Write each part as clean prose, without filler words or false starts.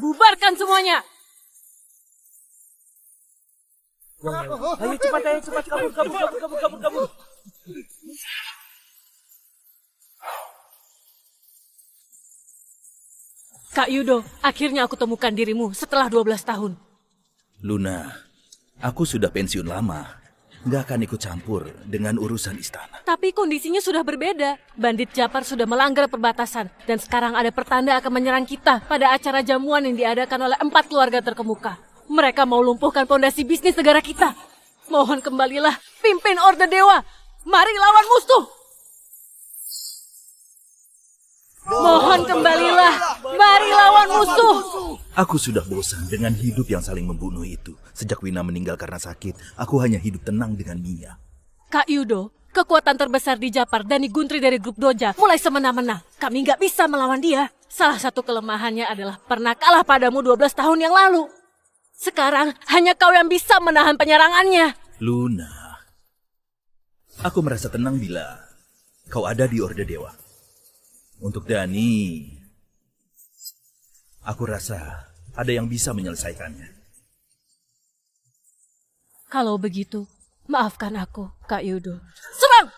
Bubarkan semuanya. Ayo cepat, kabur. Kak Yudo, akhirnya aku temukan dirimu setelah 12 tahun. Luna, aku sudah pensiun lama. Nggak akan ikut campur dengan urusan istana. Tapi kondisinya sudah berbeda. Bandit Japar sudah melanggar perbatasan. Dan sekarang ada pertanda akan menyerang kita pada acara jamuan yang diadakan oleh 4 keluarga terkemuka. Mereka mau lumpuhkan fondasi bisnis negara kita. Mohon kembalilah, pimpin Orde Dewa. Mari lawan musuh. Mohon kembalilah, mari lawan musuh. Aku sudah bosan dengan hidup yang saling membunuh itu. Sejak Wina meninggal karena sakit, aku hanya hidup tenang dengan Mia. Kak Yudo, kekuatan terbesar di Japar dan Guntri dari grup Doja mulai semena-mena. Kami nggak bisa melawan dia. Salah satu kelemahannya adalah pernah kalah padamu 12 tahun yang lalu. Sekarang hanya kau yang bisa menahan penyerangannya. Luna, aku merasa tenang bila kau ada di Orde Dewa. Untuk Dani, aku rasa ada yang bisa menyelesaikannya. Kalau begitu, maafkan aku, Kak Yudo. Serang!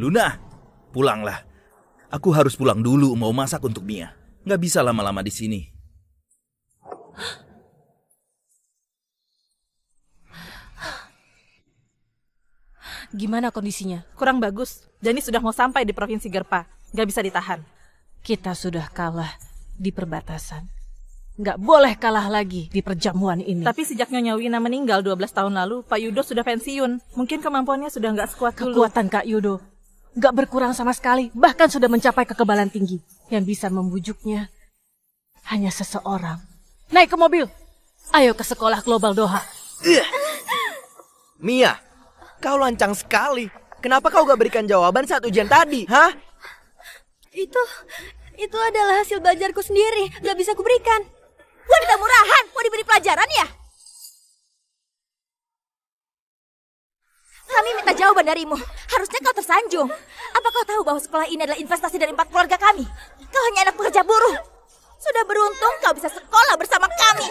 Luna, pulanglah. Aku harus pulang dulu mau masak untuk Mia. Nggak bisa lama-lama di sini. Gimana kondisinya? Kurang bagus. Dani sudah mau sampai di Provinsi Gerpa. Nggak bisa ditahan. Kita sudah kalah di perbatasan. Nggak boleh kalah lagi di perjamuan ini. Tapi sejak Nyonya Wina meninggal 12 tahun lalu, Pak Yudo sudah pensiun. Mungkin kemampuannya sudah nggak sekuat dulu. Kekuatan Kak Yudo nggak berkurang sama sekali. Bahkan sudah mencapai kekebalan tinggi. Yang bisa membujuknya hanya seseorang. Naik ke mobil. Ayo ke sekolah Global Doha. Mia, kau lancang sekali. Kenapa kau gak berikan jawaban saat ujian tadi, hah? Itu adalah hasil belajarku sendiri. Gak bisa kuberikan. Wanita murahan, mau diberi pelajaran ya? Kami minta jawaban darimu. Harusnya kau tersanjung. Apa kau tahu bahwa sekolah ini adalah investasi dari 4 keluarga kami? Kau hanya anak pekerja buruh. Sudah beruntung kau bisa sekolah bersama kami.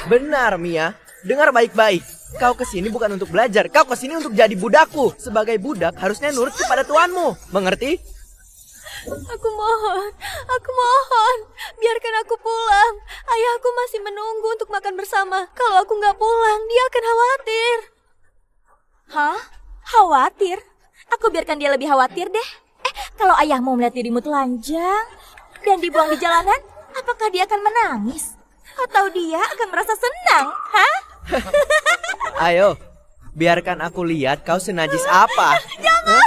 Benar, Mia. Dengar baik-baik. Kau kesini bukan untuk belajar. Kau kesini untuk jadi budakku. Sebagai budak, harusnya nurut kepada tuanmu. Mengerti? Aku mohon. Biarkan aku pulang. Ayahku masih menunggu untuk makan bersama. Kalau aku nggak pulang, dia akan khawatir. Hah? Khawatir? Aku biarkan dia lebih khawatir deh. Kalau ayahmu melihat dirimu telanjang dan dibuang di jalanan, apakah dia akan menangis? Atau dia akan merasa senang? Hah? Ayo, biarkan aku lihat kau senajis apa. Jangan!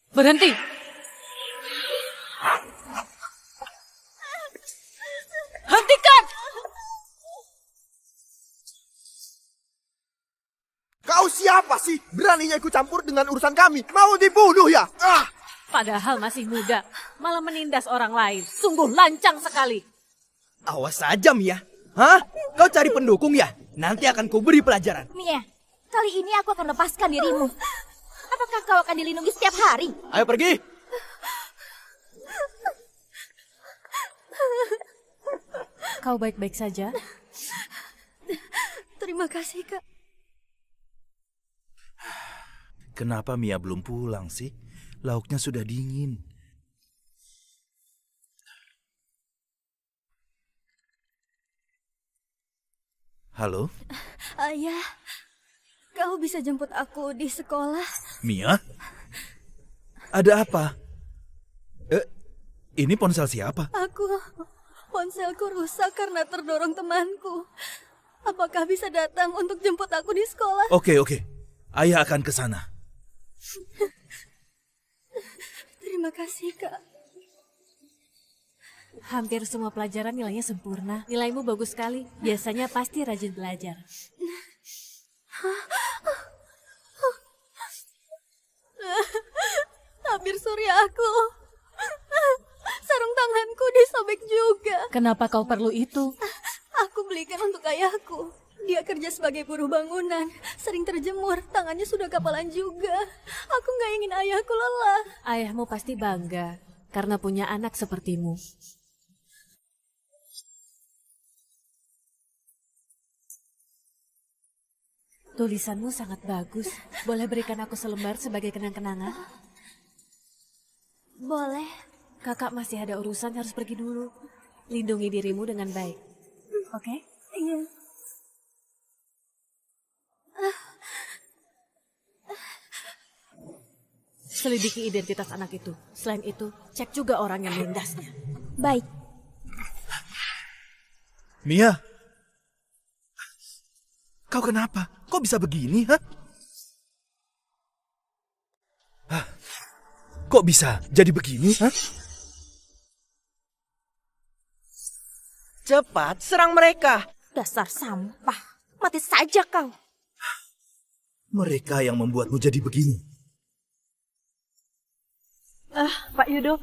Berhenti. Hentikan! Kau siapa sih? Beraninya ikut campur dengan urusan kami? Mau dibunuh ya? Padahal masih muda, malah menindas orang lain. Sungguh lancang sekali. Awas saja, Mia. Hah? Kau cari pendukung ya? Nanti akan kuberi pelajaran. Mia, kali ini aku akan lepaskan dirimu. Apakah kau akan dilindungi setiap hari? Ayo pergi. Kau baik-baik saja? Terima kasih, Kak. Kenapa Mia belum pulang sih? Lauknya sudah dingin. Halo? Ayah, kau bisa jemput aku di sekolah? Mia? Ada apa? Ini ponsel siapa? Ponselku rusak karena terdorong temanku. Apakah bisa datang untuk jemput aku di sekolah? Oke. Ayah akan ke sana. Terima kasih, Kak. Hampir semua pelajaran nilainya sempurna. Nilaimu bagus sekali. Biasanya pasti rajin belajar. Tabir surya aku. Sarung tanganku disobek juga. Kenapa kau perlu itu? Aku belikan untuk ayahku. Dia kerja sebagai buruh bangunan. Sering terjemur, tangannya sudah kapalan juga. Aku nggak ingin ayahku lelah. Ayahmu pasti bangga karena punya anak sepertimu. Tulisanmu sangat bagus. Boleh berikan aku selembar sebagai kenang-kenangan? Boleh. Kakak masih ada urusan, harus pergi dulu. Lindungi dirimu dengan baik. Oke? Iya. Selidiki identitas anak itu. Selain itu, cek juga orang yang melindasnya. Baik. Mia, kau kenapa? Kok bisa begini, ha? Kok bisa jadi begini, ha? Cepat, serang mereka. Dasar sampah. Mati saja kau. Mereka yang membuatmu jadi begini. Pak Yudo,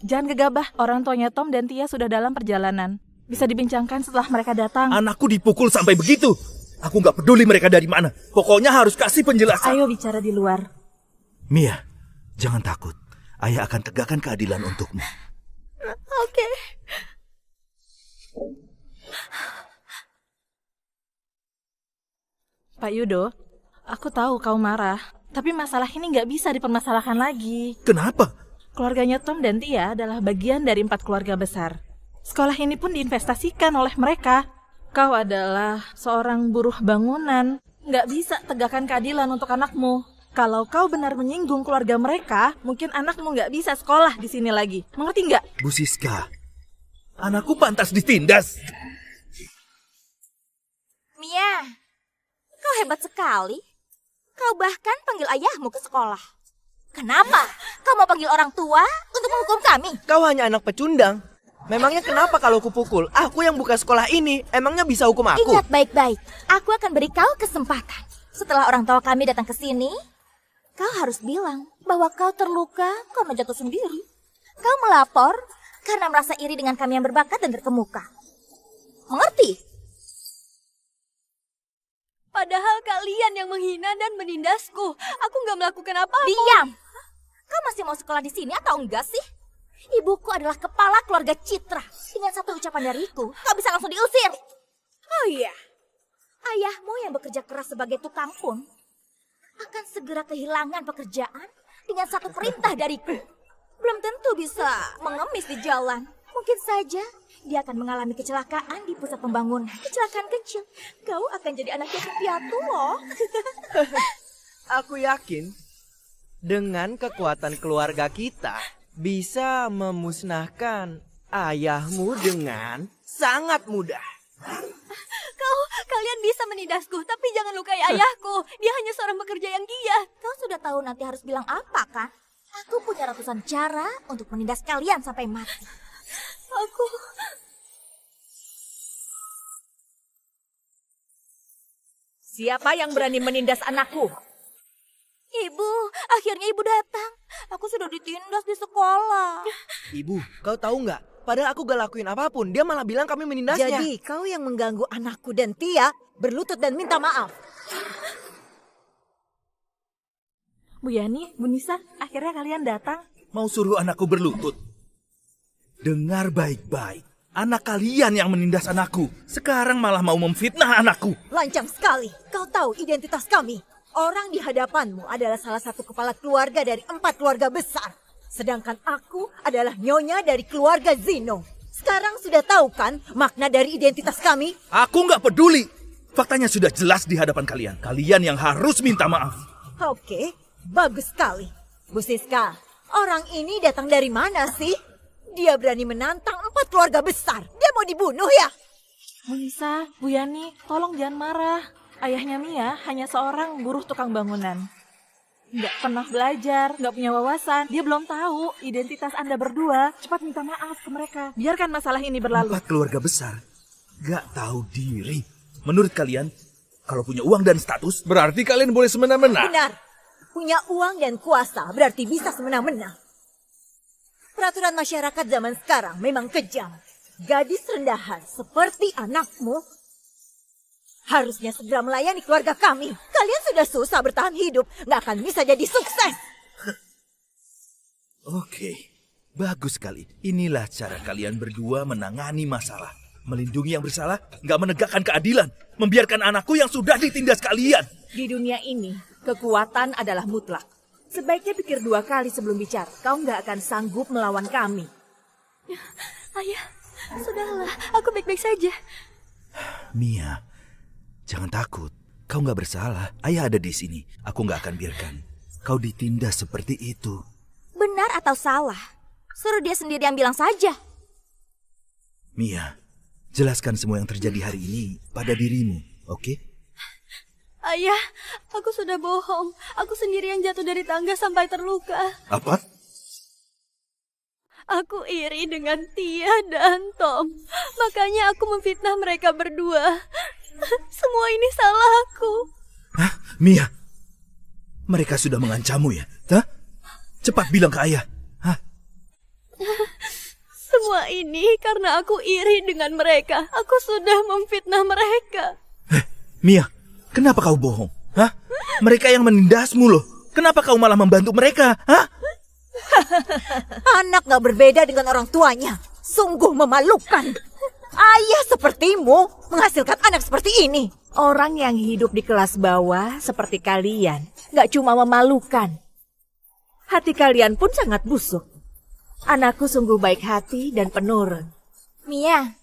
jangan gegabah. Orang tuanya Tom dan Tia sudah dalam perjalanan. Bisa dibincangkan setelah mereka datang. Anakku dipukul sampai begitu. Aku nggak peduli mereka dari mana. Pokoknya harus kasih penjelasan. Ayo bicara di luar. Mia, jangan takut. Ayah akan tegakkan keadilan untukmu. Oke. Pak Yudo, aku tahu kau marah. Tapi masalah ini nggak bisa dipermasalahkan lagi. Kenapa? Keluarganya Tom dan Tia adalah bagian dari 4 keluarga besar. Sekolah ini pun diinvestasikan oleh mereka. Kau adalah seorang buruh bangunan. Nggak bisa tegakkan keadilan untuk anakmu. Kalau kau benar menyinggung keluarga mereka, mungkin anakmu nggak bisa sekolah di sini lagi. Mengerti nggak? Bu Siska, anakku pantas ditindas. Mia, kau hebat sekali. Kau bahkan panggil ayahmu ke sekolah. Kenapa? Kau mau panggil orang tua untuk menghukum kami? Kau hanya anak pecundang. Memangnya kenapa kalau kupukul? Aku yang buka sekolah ini. Emangnya bisa hukum aku? Ingat baik-baik. Aku akan beri kau kesempatan. Setelah orang tua kami datang ke sini, kau harus bilang bahwa kau terluka karena jatuh sendiri. Kau melapor karena merasa iri dengan kami yang berbakat dan terkemuka. Mengerti? Padahal kalian yang menghina dan menindasku. Aku nggak melakukan apa-apa. Diam! Kau masih mau sekolah di sini atau enggak sih? Ibuku adalah kepala keluarga Citra. Dengan satu ucapan dariku, kau bisa langsung diusir. Oh iya, ayahmu yang bekerja keras sebagai tukang pun akan segera kehilangan pekerjaan dengan satu perintah dariku. Belum tentu bisa mengemis di jalan. Mungkin saja dia akan mengalami kecelakaan di pusat pembangunan. Kecelakaan kecil. Kau akan jadi anak yatim piatu loh. Aku yakin dengan kekuatan keluarga kita bisa memusnahkan ayahmu dengan sangat mudah. Kalian bisa menindasku, tapi jangan lukai ayahku. Dia hanya seorang pekerja yang giat. Kau sudah tahu nanti harus bilang apa, kan? Aku punya ratusan cara untuk menindas kalian sampai mati. Siapa yang berani menindas anakku? Ibu, akhirnya ibu datang. Aku sudah ditindas di sekolah. Ibu, kau tahu nggak? Padahal aku gak lakuin apapun. Dia malah bilang kami menindasnya. Jadi kau yang mengganggu anakku dan Tia berlutut dan minta maaf. Bu Yani, Bu Nisa, akhirnya kalian datang. Mau suruh anakku berlutut? Dengar baik-baik. Anak kalian yang menindas anakku. Sekarang malah mau memfitnah anakku. Lancang sekali. Kau tahu identitas kami. Orang di hadapanmu adalah salah satu kepala keluarga dari 4 keluarga besar. Sedangkan aku adalah nyonya dari keluarga Zino. Sekarang sudah tahu kan makna dari identitas kami? Aku nggak peduli. Faktanya sudah jelas di hadapan kalian. Kalian yang harus minta maaf. Oke, bagus sekali. Bu Siska, orang ini datang dari mana sih? Dia berani menantang 4 keluarga besar. Dia mau dibunuh ya? Bu Nisa, Bu Yani, tolong jangan marah. Ayahnya Mia hanya seorang buruh tukang bangunan. Nggak pernah belajar, nggak punya wawasan. Dia belum tahu identitas Anda berdua. Cepat minta maaf ke mereka. Biarkan masalah ini berlalu. 4 keluarga besar gak tahu diri. Menurut kalian, kalau punya uang dan status, berarti kalian boleh semena-mena. Benar. Punya uang dan kuasa berarti bisa semena-mena. Peraturan masyarakat zaman sekarang memang kejam. Gadis rendahan seperti anakmu harusnya segera melayani keluarga kami. Kalian sudah susah bertahan hidup, nggak akan bisa jadi sukses. Oke, bagus sekali. Inilah cara kalian berdua menangani masalah. Melindungi yang bersalah, nggak menegakkan keadilan. Membiarkan anakku yang sudah ditindas kalian. Di dunia ini, kekuatan adalah mutlak. Sebaiknya pikir 2 kali sebelum bicara. Kau nggak akan sanggup melawan kami. Ayah, sudahlah, aku baik-baik saja. Mia, jangan takut. Kau nggak bersalah. Ayah ada di sini. Aku nggak akan biarkan kau ditindas seperti itu. Benar atau salah? Suruh dia sendiri yang bilang saja. Mia, jelaskan semua yang terjadi hari ini pada dirimu, oke? Ayah, aku sudah bohong. Aku sendiri yang jatuh dari tangga sampai terluka. Apa? Aku iri dengan Tia dan Tom. Makanya aku memfitnah mereka berdua. Semua ini salah aku. Hah? Mia, mereka sudah mengancammu ya? Hah? Cepat bilang ke ayah. Hah? Semua ini karena aku iri dengan mereka. Aku sudah memfitnah mereka. Mia, kenapa kau bohong? Hah? Mereka yang menindasmu loh. Kenapa kau malah membantu mereka? Hah? Anak gak berbeda dengan orang tuanya. Sungguh memalukan. Ayah sepertimu menghasilkan anak seperti ini. Orang yang hidup di kelas bawah seperti kalian nggak cuma memalukan. Hati kalian pun sangat busuk. Anakku sungguh baik hati dan penurun. Mia,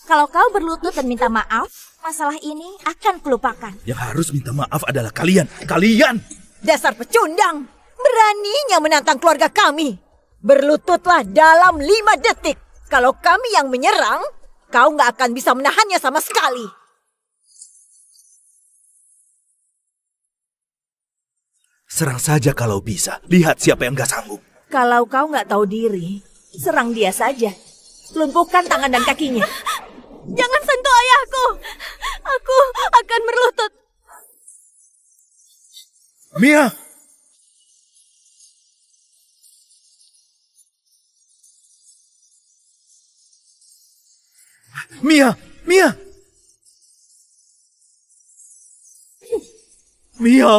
kalau kau berlutut dan minta maaf, masalah ini akan kulupakan. Yang harus minta maaf adalah kalian. Kalian! Dasar pecundang. Beraninya menantang keluarga kami. Berlututlah dalam 5 detik. Kalau kami yang menyerang, kau nggak akan bisa menahannya sama sekali. Serang saja kalau bisa. Lihat siapa yang gak sanggup. Kalau kau nggak tahu diri, serang dia saja. Lumpuhkan tangan dan kakinya. Jangan sentuh ayahku. Aku akan berlutut. Mia! Mia! Mia! Mia!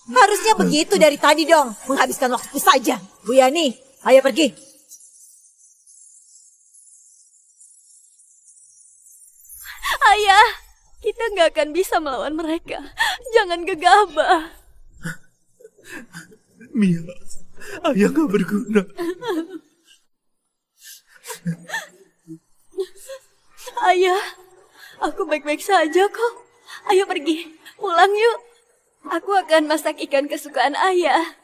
Harusnya begitu dari tadi dong. Menghabiskan waktu saja. Bu Yani, ayo pergi. Ayah, kita nggak akan bisa melawan mereka. Jangan gegabah. Mia, ayah gak berguna. Ayah, aku baik-baik saja kok. Ayo pergi, pulang yuk. Aku akan masak ikan kesukaan ayah.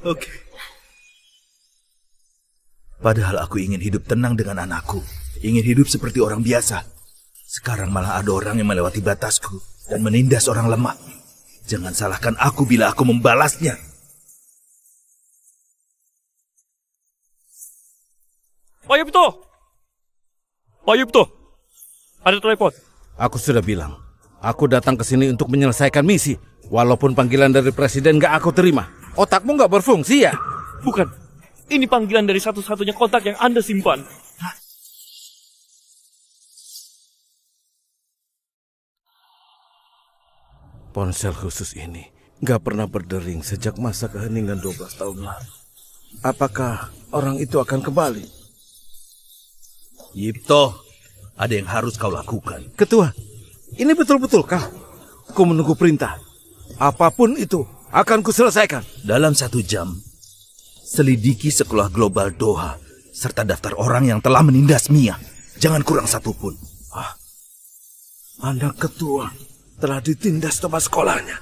Oke. Padahal aku ingin hidup tenang dengan anakku. Ingin hidup seperti orang biasa. Sekarang malah ada orang yang melewati batasku dan menindas orang lemah. Jangan salahkan aku bila aku membalasnya. Pak Yupto! Pak Yupto! Ada telepon. Aku sudah bilang, aku datang ke sini untuk menyelesaikan misi. Walaupun panggilan dari presiden gak aku terima. Otakmu gak berfungsi ya? Bukan. Ini panggilan dari satu-satunya kontak yang Anda simpan. Ponsel khusus ini gak pernah berdering sejak masa keheningan 12 tahun lalu. Apakah orang itu akan kembali? Yipto, ada yang harus kau lakukan. Ketua, ini betul-betul kah? Aku menunggu perintah. Apapun itu akan kuselesaikan. Dalam 1 jam, selidiki sekolah global Doha serta daftar orang yang telah menindas Mia. Jangan kurang satupun. Anak ketua telah ditindas tempat sekolahnya.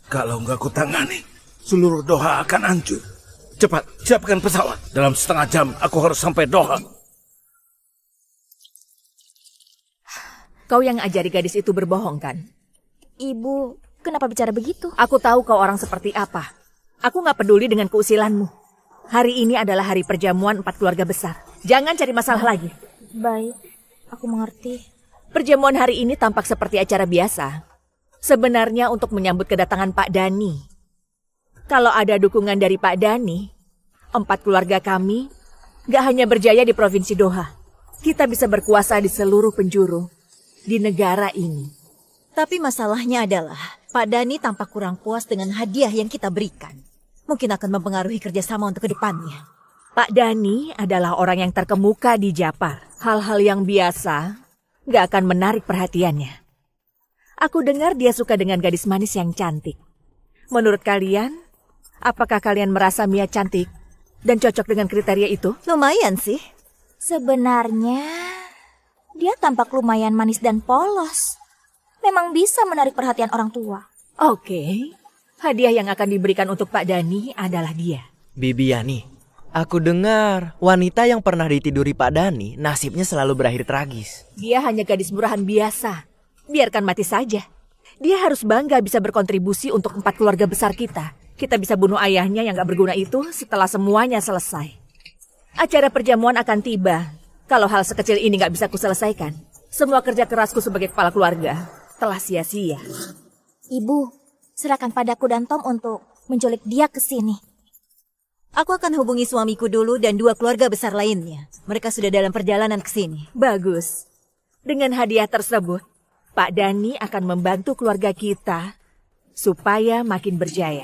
Kalau nggak kutangani, seluruh Doha akan hancur. Cepat, siapkan pesawat. Dalam setengah jam aku harus sampai Doha. Kau yang ajari gadis itu berbohong, kan? Ibu, kenapa bicara begitu? Aku tahu kau orang seperti apa. Aku gak peduli dengan keusilanmu. Hari ini adalah hari perjamuan 4 keluarga besar. Jangan cari masalah lagi. Baik, aku mengerti. Perjamuan hari ini tampak seperti acara biasa. Sebenarnya untuk menyambut kedatangan Pak Dhani. Kalau ada dukungan dari Pak Dhani, 4 keluarga kami gak hanya berjaya di Provinsi Doha. Kita bisa berkuasa di seluruh penjuru di negara ini. Tapi masalahnya adalah Pak Dhani tampak kurang puas dengan hadiah yang kita berikan. Mungkin akan mempengaruhi kerjasama untuk kedepannya. Pak Dhani adalah orang yang terkemuka di Japar. Hal-hal yang biasa gak akan menarik perhatiannya. Aku dengar dia suka dengan gadis manis yang cantik. Menurut kalian, apakah kalian merasa Mia cantik dan cocok dengan kriteria itu? Lumayan sih. Sebenarnya, dia tampak lumayan manis dan polos. Memang bisa menarik perhatian orang tua. Oke, hadiah yang akan diberikan untuk Pak Dhani adalah dia. Bibi Yani, aku dengar wanita yang pernah ditiduri Pak Dhani nasibnya selalu berakhir tragis. Dia hanya gadis murahan biasa. Biarkan mati saja. Dia harus bangga bisa berkontribusi untuk 4 keluarga besar kita. Kita bisa bunuh ayahnya yang gak berguna itu setelah semuanya selesai. Acara perjamuan akan tiba. Kalau hal sekecil ini gak bisa kuselesaikan, semua kerja kerasku sebagai kepala keluarga telah sia-sia. Ibu, serahkan padaku dan Tom untuk menculik dia ke sini. Aku akan hubungi suamiku dulu dan 2 keluarga besar lainnya. Mereka sudah dalam perjalanan ke sini. Bagus. Dengan hadiah tersebut, Pak Dhani akan membantu keluarga kita supaya makin berjaya.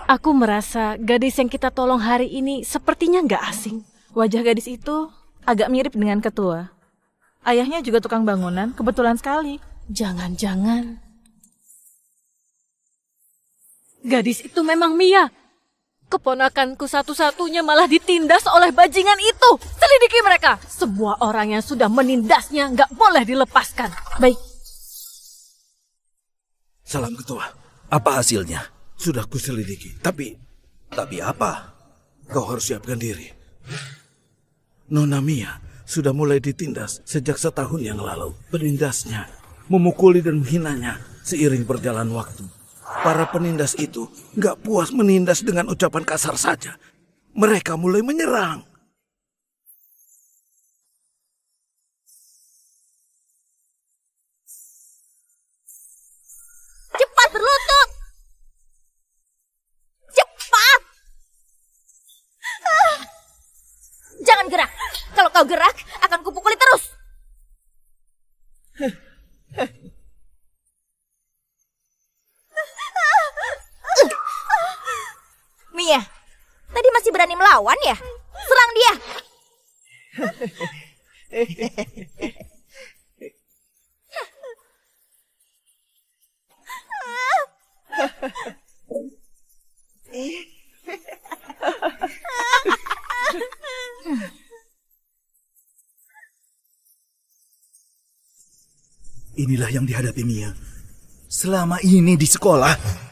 Aku merasa gadis yang kita tolong hari ini sepertinya nggak asing. Wajah gadis itu agak mirip dengan ketua. Ayahnya juga tukang bangunan, kebetulan sekali. Jangan-jangan gadis itu memang Mia. Keponakanku satu-satunya malah ditindas oleh bajingan itu. Selidiki mereka. Semua orang yang sudah menindasnya nggak boleh dilepaskan. Baik. Salam ketua. Apa hasilnya? Sudah kuselidiki. Tapi apa? Kau harus siapkan diri. Nona Mia sudah mulai ditindas sejak setahun yang lalu. Penindasnya memukuli dan menghinanya seiring berjalan waktu. Para penindas itu nggak puas menindas dengan ucapan kasar saja. Mereka mulai menyerang. Cepat berlutut! Cepat! Jangan gerak. Kalau kau gerak, akan kupukuli terus. Mia, tadi masih berani melawan ya? Serang dia! Inilah yang dihadapi Mia selama ini di sekolah.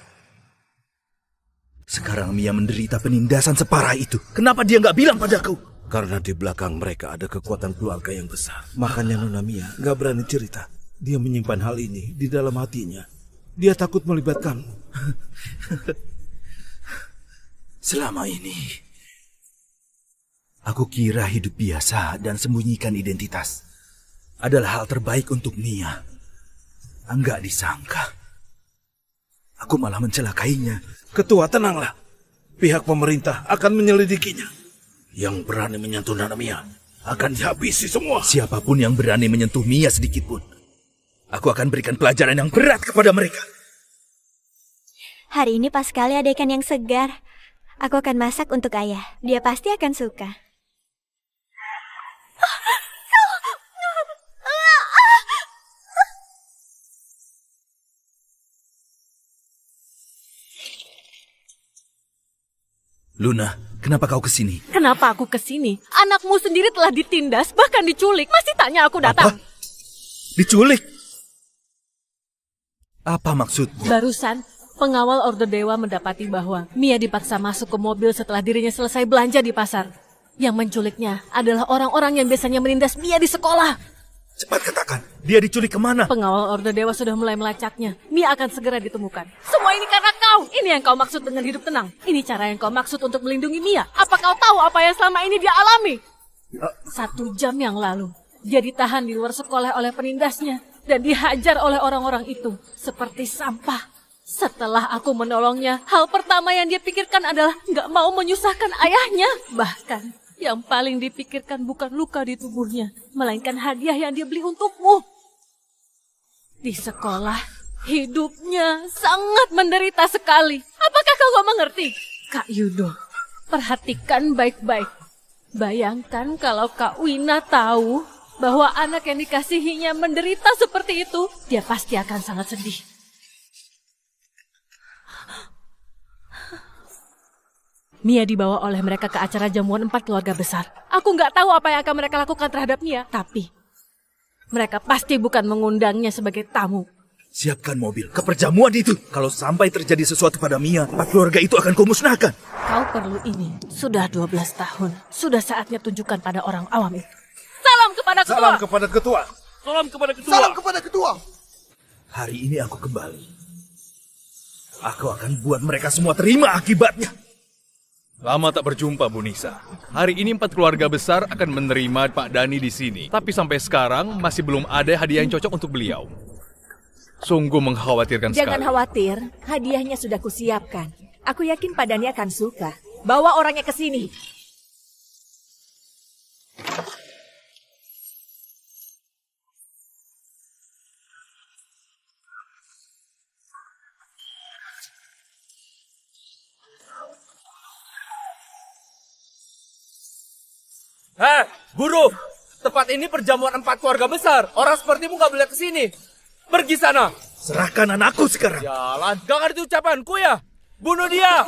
Sekarang Mia menderita penindasan separah itu. Kenapa dia nggak bilang padaku? Karena di belakang mereka ada kekuatan keluarga yang besar. Makanya Nona Mia nggak berani cerita. Dia menyimpan hal ini di dalam hatinya. Dia takut melibatkanmu. Selama ini, aku kira hidup biasa dan sembunyikan identitas adalah hal terbaik untuk Mia. Enggak disangka, aku malah mencelakainya. Ketua, tenanglah. Pihak pemerintah akan menyelidikinya. Yang berani menyentuh Nona Mia akan dihabisi semua. Siapapun yang berani menyentuh Mia sedikit pun, aku akan berikan pelajaran yang berat kepada mereka. Hari ini pas sekali ada ikan yang segar. Aku akan masak untuk ayah. Dia pasti akan suka. Luna, kenapa kau kesini? Kenapa aku kesini? Anakmu sendiri telah ditindas, bahkan diculik. Masih tanya aku datang. Apa? Diculik? Apa maksudmu? Barusan, Pengawal Orde Dewa mendapati bahwa Mia dipaksa masuk ke mobil setelah dirinya selesai belanja di pasar. Yang menculiknya adalah orang-orang yang biasanya menindas Mia di sekolah. Cepat katakan, dia diculik kemana? Pengawal Orde Dewa sudah mulai melacaknya. Mia akan segera ditemukan. Semua ini karena kau. Ini yang kau maksud dengan hidup tenang. Ini cara yang kau maksud untuk melindungi Mia. Apa kau tahu apa yang selama ini dia alami? 1 jam yang lalu, dia ditahan di luar sekolah oleh penindasnya dan dihajar oleh orang-orang itu seperti sampah. Setelah aku menolongnya, hal pertama yang dia pikirkan adalah nggak mau menyusahkan ayahnya. Bahkan, yang paling dipikirkan bukan luka di tubuhnya, melainkan hadiah yang dia beli untukmu. Di sekolah, hidupnya sangat menderita sekali. Apakah kau gak mengerti? Kak Yudo, perhatikan baik-baik. Bayangkan kalau Kak Wina tahu bahwa anak yang dikasihinya menderita seperti itu, dia pasti akan sangat sedih. Mia dibawa oleh mereka ke acara jamuan 4 keluarga besar. Aku nggak tahu apa yang akan mereka lakukan terhadap Mia, tapi mereka pasti bukan mengundangnya sebagai tamu. Siapkan mobil ke perjamuan itu. Kalau sampai terjadi sesuatu pada Mia, 4 keluarga itu akan kau musnahkan. Kau perlu ini. Sudah 12 tahun. Sudah saatnya tunjukkan pada orang awam itu. Salam kepada ketua! Salam kepada ketua! Salam kepada ketua! Salam kepada ketua! Hari ini aku kembali. Aku akan buat mereka semua terima akibatnya. Lama tak berjumpa, Bu Nisa. Hari ini 4 keluarga besar akan menerima Pak Dani di sini. Tapi sampai sekarang masih belum ada hadiah yang cocok untuk beliau. Sungguh mengkhawatirkan sekali. Jangan khawatir, hadiahnya sudah kusiapkan. Aku yakin Pak Dani akan suka. Bawa orangnya ke sini. Guru, tempat ini perjamuan 4 keluarga besar. Orang sepertimu gak boleh kesini. Pergi sana. Serahkan anakku sekarang. Jalan, gak ngerti ucapanku ya. Bunuh dia.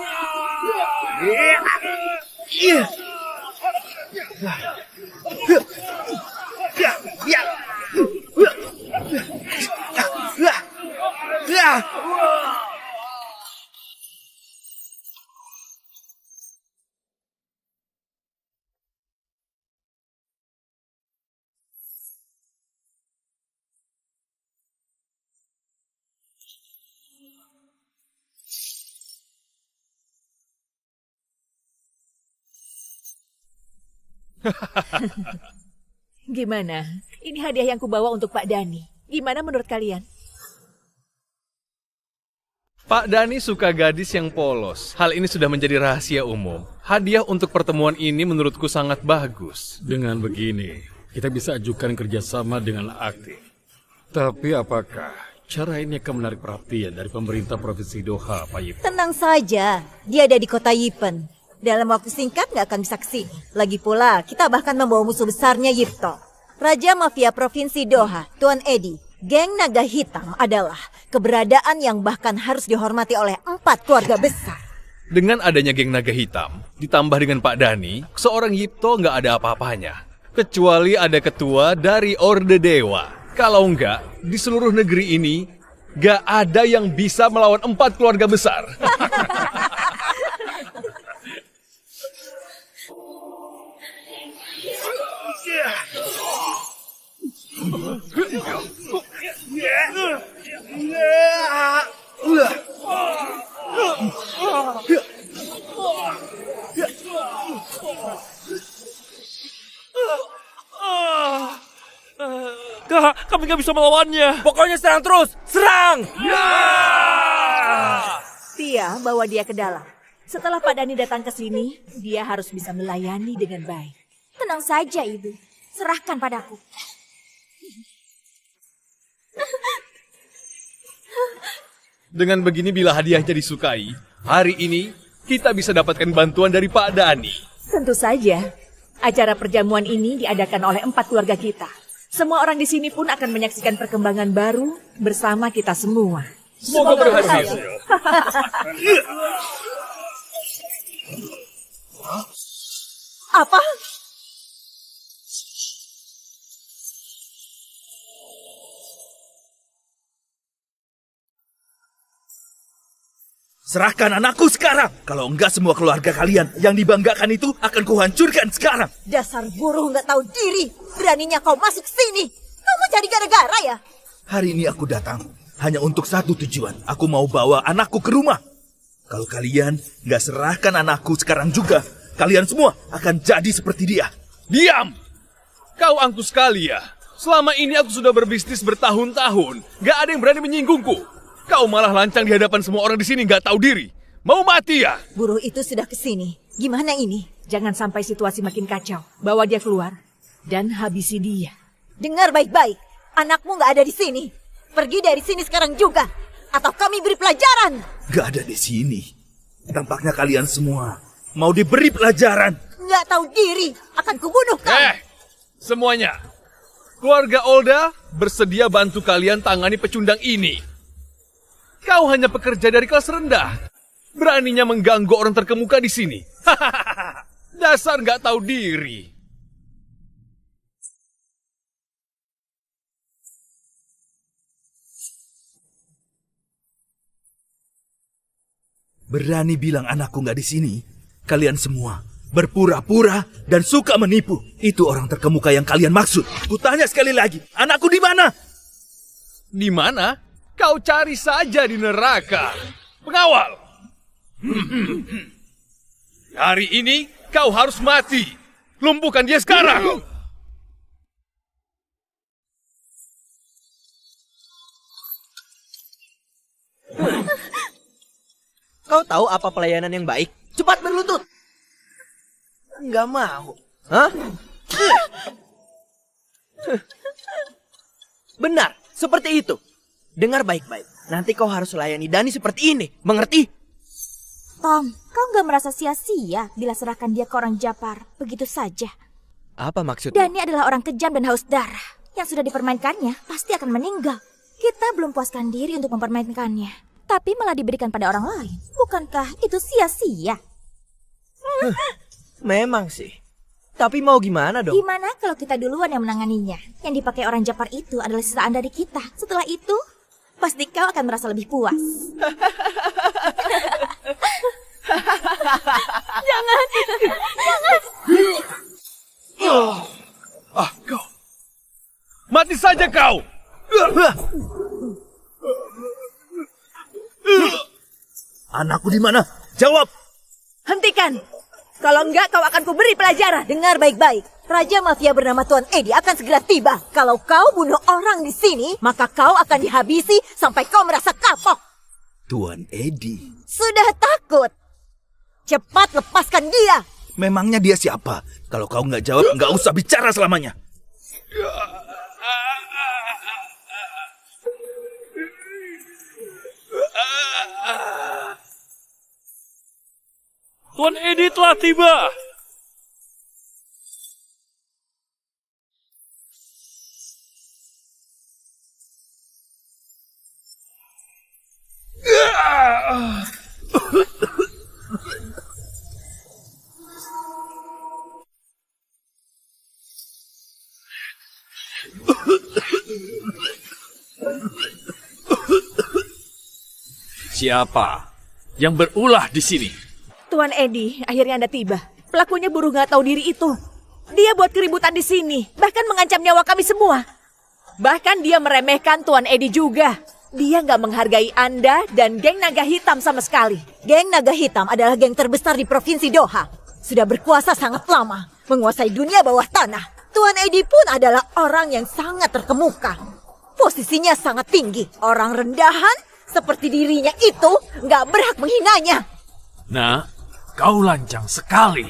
Gimana? Ini hadiah yang kubawa untuk Pak Dani. Gimana menurut kalian? Pak Dani suka gadis yang polos. Hal ini sudah menjadi rahasia umum. Hadiah untuk pertemuan ini menurutku sangat bagus. Dengan begini, kita bisa ajukan kerjasama dengan aktif. Tapi apakah cara ini akan menarik perhatian dari pemerintah Provinsi Doha, Pak Yip? Tenang saja, dia ada di kota Yipen. Dalam waktu singkat nggak akan bisa kesini. Lagi pula, kita bahkan membawa musuh besarnya Yipto. Raja Mafia Provinsi Doha, Tuan Edi. Geng Naga Hitam adalah keberadaan yang bahkan harus dihormati oleh 4 keluarga besar. Dengan adanya geng naga hitam, ditambah dengan Pak Dani, seorang Yipto nggak ada apa-apanya. Kecuali ada ketua dari Orde Dewa. Kalau nggak, di seluruh negeri ini, nggak ada yang bisa melawan 4 keluarga besar. Kak, kami gak bisa melawannya. Pokoknya serang terus. Serang! Tia, bawa dia ke dalam. Setelah Pak Dani datang ke sini, dia harus bisa melayani dengan baik. Tenang saja, Ibu. Serahkan padaku. Dengan begini bila hadiahnya disukai, hari ini kita bisa dapatkan bantuan dari Pak Dani. Tentu saja. Acara perjamuan ini diadakan oleh 4 keluarga kita. Semua orang di sini pun akan menyaksikan perkembangan baru bersama kita semua. Semoga berhasil. Apa? Serahkan anakku sekarang. Kalau enggak semua keluarga kalian yang dibanggakan itu akan kuhancurkan sekarang. Dasar buruh nggak tahu diri. Beraninya kau masuk sini. Kamu cari gara-gara ya? Hari ini aku datang hanya untuk satu tujuan. Aku mau bawa anakku ke rumah. Kalau kalian nggak serahkan anakku sekarang juga, kalian semua akan jadi seperti dia. Diam! Kau angkuh sekali ya. Selama ini aku sudah berbisnis bertahun-tahun. Gak ada yang berani menyinggungku. Kau malah lancang di hadapan semua orang di sini gak tahu diri. Mau mati ya? Buruh itu sudah kesini. Gimana ini? Jangan sampai situasi makin kacau. Bawa dia keluar dan habisi dia. Dengar baik-baik. Anakmu nggak ada di sini. Pergi dari sini sekarang juga. Atau kami beri pelajaran. Gak ada di sini. Tampaknya kalian semua mau diberi pelajaran. Nggak tahu diri. Akan kubunuh kau. Semuanya. Keluarga Olda bersedia bantu kalian tangani pecundang ini. Kau hanya pekerja dari kelas rendah. Beraninya mengganggu orang terkemuka di sini. Dasar nggak tahu diri. Berani bilang anakku nggak di sini. Kalian semua berpura-pura dan suka menipu. Itu orang terkemuka yang kalian maksud. Kutanya sekali lagi, anakku di mana? Di mana? Kau cari saja di neraka. Pengawal. Hari ini kau harus mati. Lumpuhkan dia sekarang. Kau tahu apa pelayanan yang baik? Cepat berlutut. Enggak mau. Hah? Benar, seperti itu. Dengar baik-baik. Nanti kau harus layani Dani seperti ini. Mengerti? Tom, kau nggak merasa sia-sia bila serahkan dia ke orang Japar begitu saja? Apa maksudnya? Dani adalah orang kejam dan haus darah. Yang sudah dipermainkannya pasti akan meninggal. Kita belum puaskan diri untuk mempermainkannya. Tapi malah diberikan pada orang lain. Bukankah itu sia-sia? Memang sih. Tapi mau gimana dong? Gimana kalau kita duluan yang menanganinya? Yang dipakai orang Japar itu adalah sisaan dari kita. Setelah itu, pasti kau akan merasa lebih puas. Jangan. Kau. Mati saja kau. Anakku di mana? Jawab. Hentikan. Kalau enggak, kau akan kuberi pelajaran. Dengar baik-baik. Raja Mafia bernama Tuan Edi akan segera tiba. Kalau kau bunuh orang di sini, maka kau akan dihabisi sampai kau merasa kapok. Tuan Edi. Sudah takut? Cepat lepaskan dia. Memangnya dia siapa? Kalau kau nggak jawab, nggak usah bicara selamanya. Tuan Edi telah tiba. Siapa yang berulah di sini? Tuan Edi, akhirnya Anda tiba. Pelakunya buruh nggak tahu diri itu. Dia buat keributan di sini, bahkan mengancam nyawa kami semua. Bahkan dia meremehkan Tuan Edi juga. Dia nggak menghargai Anda dan geng Naga Hitam sama sekali. Geng Naga Hitam adalah geng terbesar di Provinsi Doha. Sudah berkuasa sangat lama, menguasai dunia bawah tanah. Tuan Edi pun adalah orang yang sangat terkemuka. Posisinya sangat tinggi. Orang rendahan seperti dirinya itu nggak berhak menghinanya. Nah, kau lancang sekali.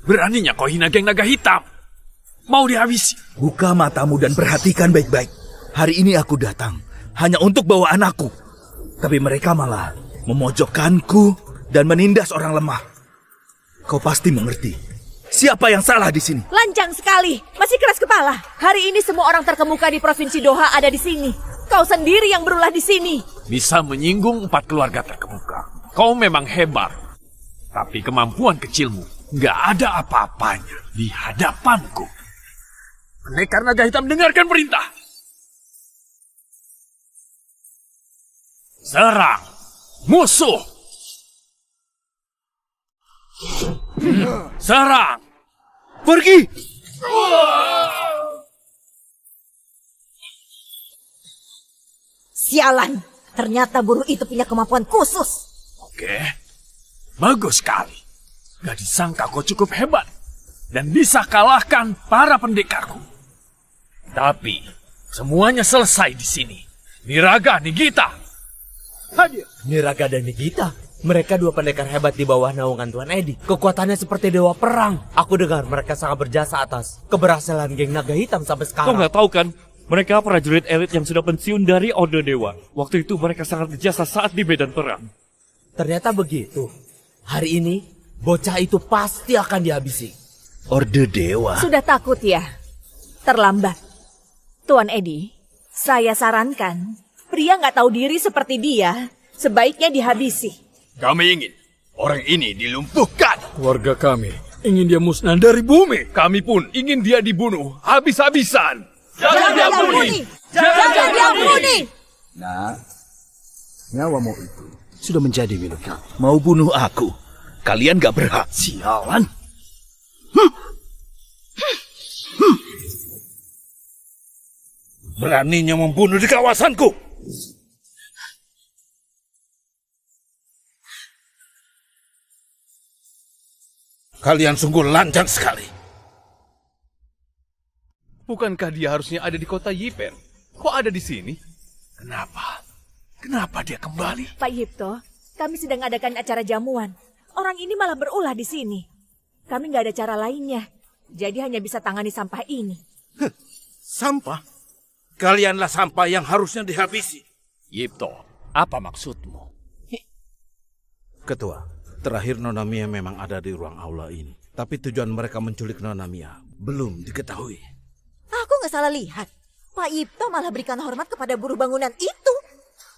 Beraninya kau hina geng Naga Hitam. Mau dihabisi. Buka matamu dan perhatikan baik-baik. Hari ini aku datang hanya untuk bawa anakku. Tapi mereka malah memojokkanku dan menindas orang lemah. Kau pasti mengerti. Siapa yang salah di sini? Lancang sekali, masih keras kepala. Hari ini semua orang terkemuka di Provinsi Doha ada di sini. Kau sendiri yang berulah di sini. Bisa menyinggung 4 keluarga terkemuka. Kau memang hebat. Tapi kemampuan kecilmu nggak ada apa-apanya di hadapanku. Pendekar Naga Hitam, dengarkan perintah. Serang musuh. Serang! Pergi! Sialan, ternyata buruh itu punya kemampuan khusus. Oke, bagus sekali. Gak disangka kau cukup hebat dan bisa kalahkan para pendekarku. Tapi semuanya selesai di sini. Niraga, Nigita. Hadir. Niraga dan Nigita. Mereka dua pendekar hebat di bawah naungan Tuan Edi. Kekuatannya seperti dewa perang. Aku dengar mereka sangat berjasa atas keberhasilan geng naga hitam sampai sekarang. Kau nggak tahu kan? Mereka prajurit elit yang sudah pensiun dari Orde Dewa. Waktu itu mereka sangat berjasa saat di medan perang. Ternyata begitu. Hari ini, bocah itu pasti akan dihabisi. Orde Dewa? Sudah takut ya? Terlambat. Tuan Edi, saya sarankan, pria nggak tahu diri seperti dia, sebaiknya dihabisi. Kami ingin orang ini dilumpuhkan. Keluarga kami ingin dia musnah dari bumi. Kami pun ingin dia dibunuh habis-habisan. Jangan diampuni! Jangan diampuni! Nah, nyawamu itu sudah menjadi milik kami. Mau bunuh aku? Kalian gak berhak. Sialan! Beraninya membunuh di kawasanku. Kalian sungguh lancang sekali. Bukankah dia harusnya ada di kota Yipen? Kok ada di sini? Kenapa? Kenapa dia kembali? Pak Yipto, kami sedang adakan acara jamuan. Orang ini malah berulah di sini. Kami nggak ada cara lainnya. Jadi hanya bisa tangani sampah ini. Sampah? Kalianlah sampah yang harusnya dihabisi. Yipto, apa maksudmu? Ketua, terakhir Nona Mia memang ada di ruang aula ini. Tapi tujuan mereka menculik Nona Mia belum diketahui. Aku nggak salah lihat. Pak Yipto malah berikan hormat kepada buruh bangunan itu.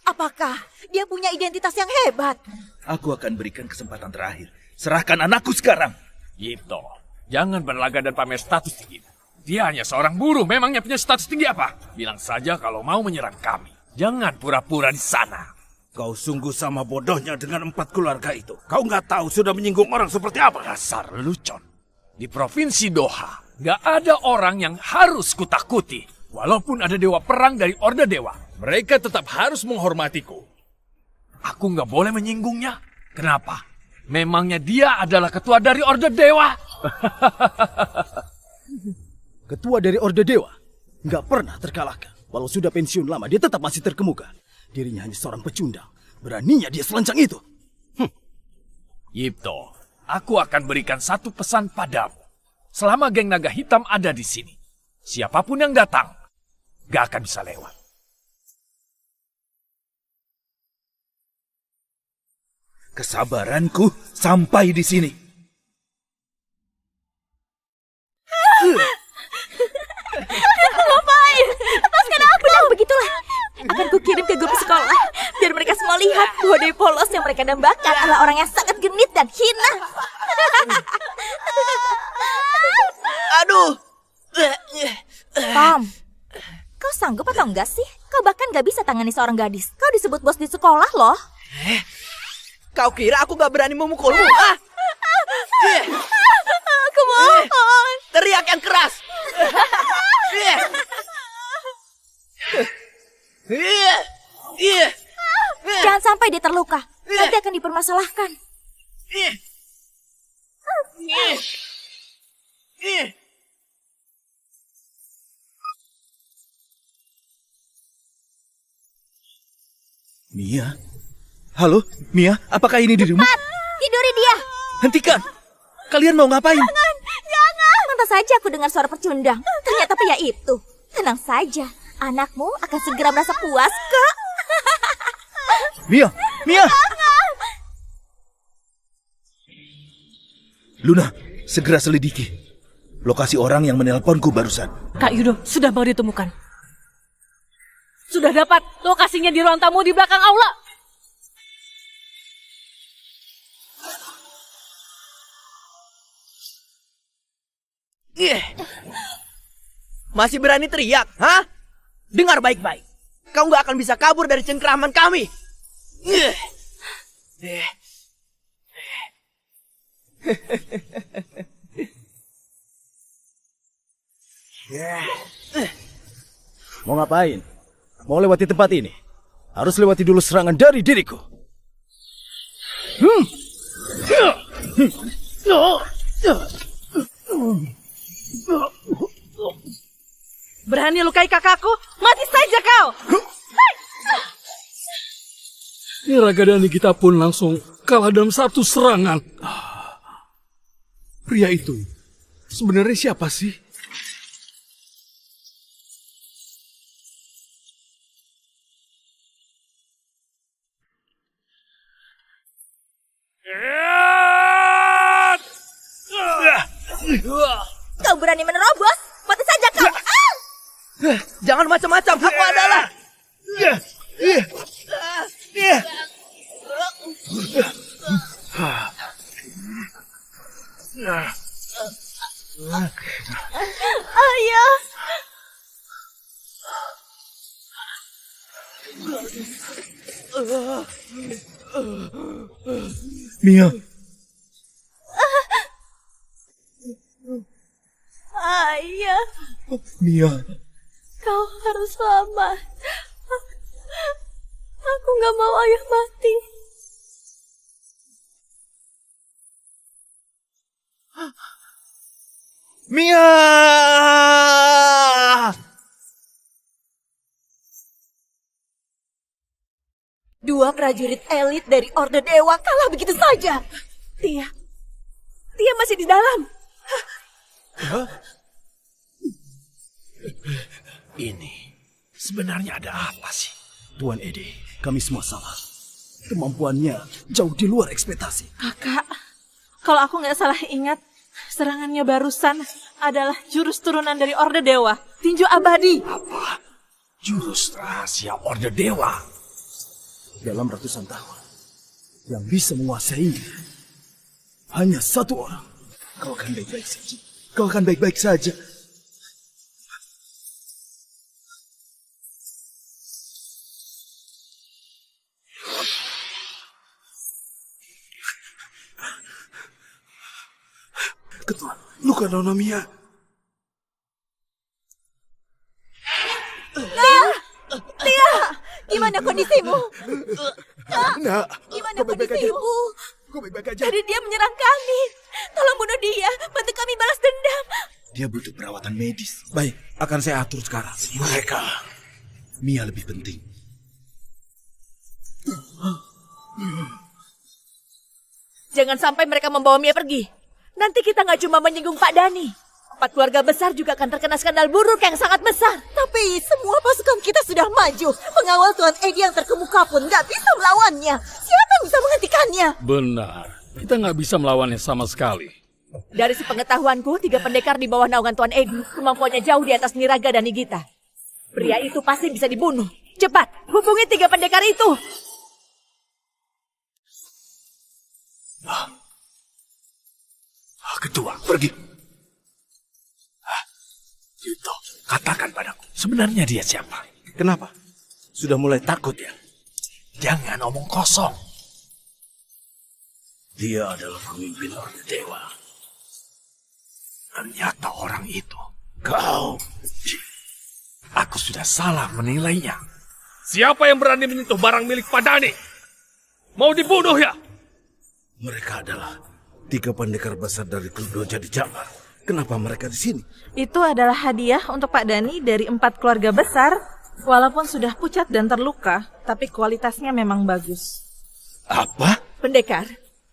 Apakah dia punya identitas yang hebat? Aku akan berikan kesempatan terakhir. Serahkan anakku sekarang. Yipto, jangan berlagak dan pamer status tinggi. Dia hanya seorang buruh, memangnya punya status tinggi apa? Bilang saja kalau mau menyerang kami. Jangan pura-pura di sana. Kau sungguh sama bodohnya dengan 4 keluarga itu. Kau nggak tahu sudah menyinggung orang seperti apa? Dasar lelucon. Di Provinsi Doha, nggak ada orang yang harus kutakuti. Walaupun ada dewa perang dari Orde Dewa. Mereka tetap harus menghormatiku. Aku nggak boleh menyinggungnya. Kenapa? Memangnya dia adalah ketua dari Orde Dewa? Ketua dari Orde Dewa nggak pernah terkalahkan. Walau sudah pensiun lama, dia tetap masih terkemuka. Dirinya hanya seorang pecundang. Beraninya dia selancang itu. Yipto, aku akan berikan satu pesan padamu. Selama geng naga hitam ada di sini, siapapun yang datang, gak akan bisa lewat. Kesabaranku sampai di sini. Ngapain? Lepaskan aku! Benar begitulah. Akan kukirim ke grup sekolah, biar mereka semua lihat bahwa Dewi Polos yang mereka dambakan adalah orang yang sangat genit dan hina. Aduh! Tom, kau sanggup atau enggak sih? Kau bahkan gak bisa tangani seorang gadis. Kau disebut bos di sekolah loh. Kau kira aku gak berani memukulmu? Aku mohon. Teriak yang keras. Jangan sampai dia terluka. Nanti akan dipermasalahkan. Mia? Halo, Mia, apakah ini dirimu? Cepat, tiduri dia. Hentikan! Kalian mau ngapain? Jangan. Pantas saja aku dengar suara pecundang. Ternyata pria itu. Tenang saja, anakmu akan segera merasa puas kok. Mia! Mia! Luna, segera selidiki lokasi orang yang menelponku barusan. Kak Yudo, sudah mau ditemukan. Sudah dapat, lokasinya di ruang tamu di belakang aula. Masih berani teriak, hah? Dengar baik-baik. Kau nggak akan bisa kabur dari cengkraman kami. Mau ngapain? Mau lewati tempat ini? Harus lewati dulu serangan dari diriku. Berani lukai kakakku? Mati saja kau! Niragadani kita pun langsung kalah dalam satu serangan. Pria itu sebenarnya siapa sih? Kau berani menerobos? Mati saja kau! Jangan macam-macam, aku adalah... Ayah. Mia. Ayah. Mia. Kau harus selamat. Aku nggak mau ayah mati. Mia! Dua prajurit elit dari Orde Dewa kalah begitu saja. Tia masih di dalam. Ini sebenarnya ada apa sih? Tuan Edi, kami semua salah. Kemampuannya jauh di luar ekspektasi. Kakak, kalau aku nggak salah ingat, serangannya barusan adalah jurus turunan dari Orde Dewa, tinju abadi. Apa? Jurus rahasia Orde Dewa? Dalam ratusan tahun, yang bisa menguasainya hanya satu orang. Kau akan baik-baik saja. Kau akan baik-baik saja. Ketua, luka Nona Mia. Tia, gimana kondisimu? Nak, Gimana kondisimu? Kau baik-baik aja. Tadi dia menyerang kami. Tolong bunuh dia, bantu kami balas dendam. Dia butuh perawatan medis. Baik, akan saya atur sekarang. Mereka, Mia lebih penting. Jangan sampai mereka membawa Mia pergi. Nanti kita nggak cuma menyinggung Pak Dani. 4 keluarga besar juga akan terkena skandal buruk yang sangat besar. Tapi semua pasukan kita sudah maju. Pengawal Tuan Edi yang terkemuka pun nggak bisa melawannya. Siapa yang bisa menghentikannya? Benar, kita nggak bisa melawannya sama sekali. Dari sepengetahuanku, 3 pendekar di bawah naungan Tuan Edi kemampuannya jauh di atas Niraga dan Nigita. Pria itu pasti bisa dibunuh. Cepat, hubungi 3 pendekar itu. Ketua, pergi. Yuto, katakan padaku, sebenarnya dia siapa? Kenapa? Sudah mulai takut ya? Jangan omong kosong. Dia adalah pemimpin Orde Dewa. Ternyata orang itu kau. Aku sudah salah menilainya. Siapa yang berani menyentuh barang milik Pak Dani? Mau dibunuh ya? Mereka adalah 3 pendekar besar dari klub Doja di Jabar. Kenapa mereka di sini? Itu adalah hadiah untuk Pak Dani dari 4 keluarga besar. Walaupun sudah pucat dan terluka, tapi kualitasnya memang bagus. Apa? Pendekar,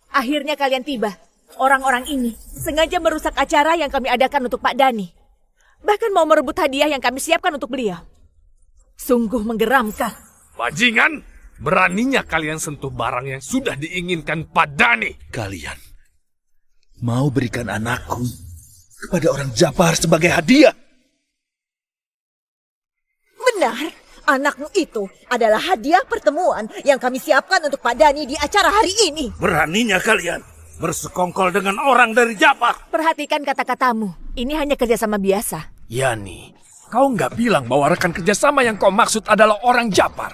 akhirnya kalian tiba. Orang-orang ini sengaja merusak acara yang kami adakan untuk Pak Dani. Bahkan mau merebut hadiah yang kami siapkan untuk beliau. Sungguh menggeramkan. Bajingan, beraninya kalian sentuh barang yang sudah diinginkan Pak Dani. Kalian mau berikan anakku kepada orang Jabar sebagai hadiah? Benar, anakmu itu adalah hadiah pertemuan yang kami siapkan untuk Pak Dani di acara hari ini. Beraninya kalian bersekongkol dengan orang dari Jabar. Perhatikan kata-katamu. Ini hanya kerjasama biasa. Yani, kau nggak bilang bahwa rekan kerjasama yang kau maksud adalah orang Jabar.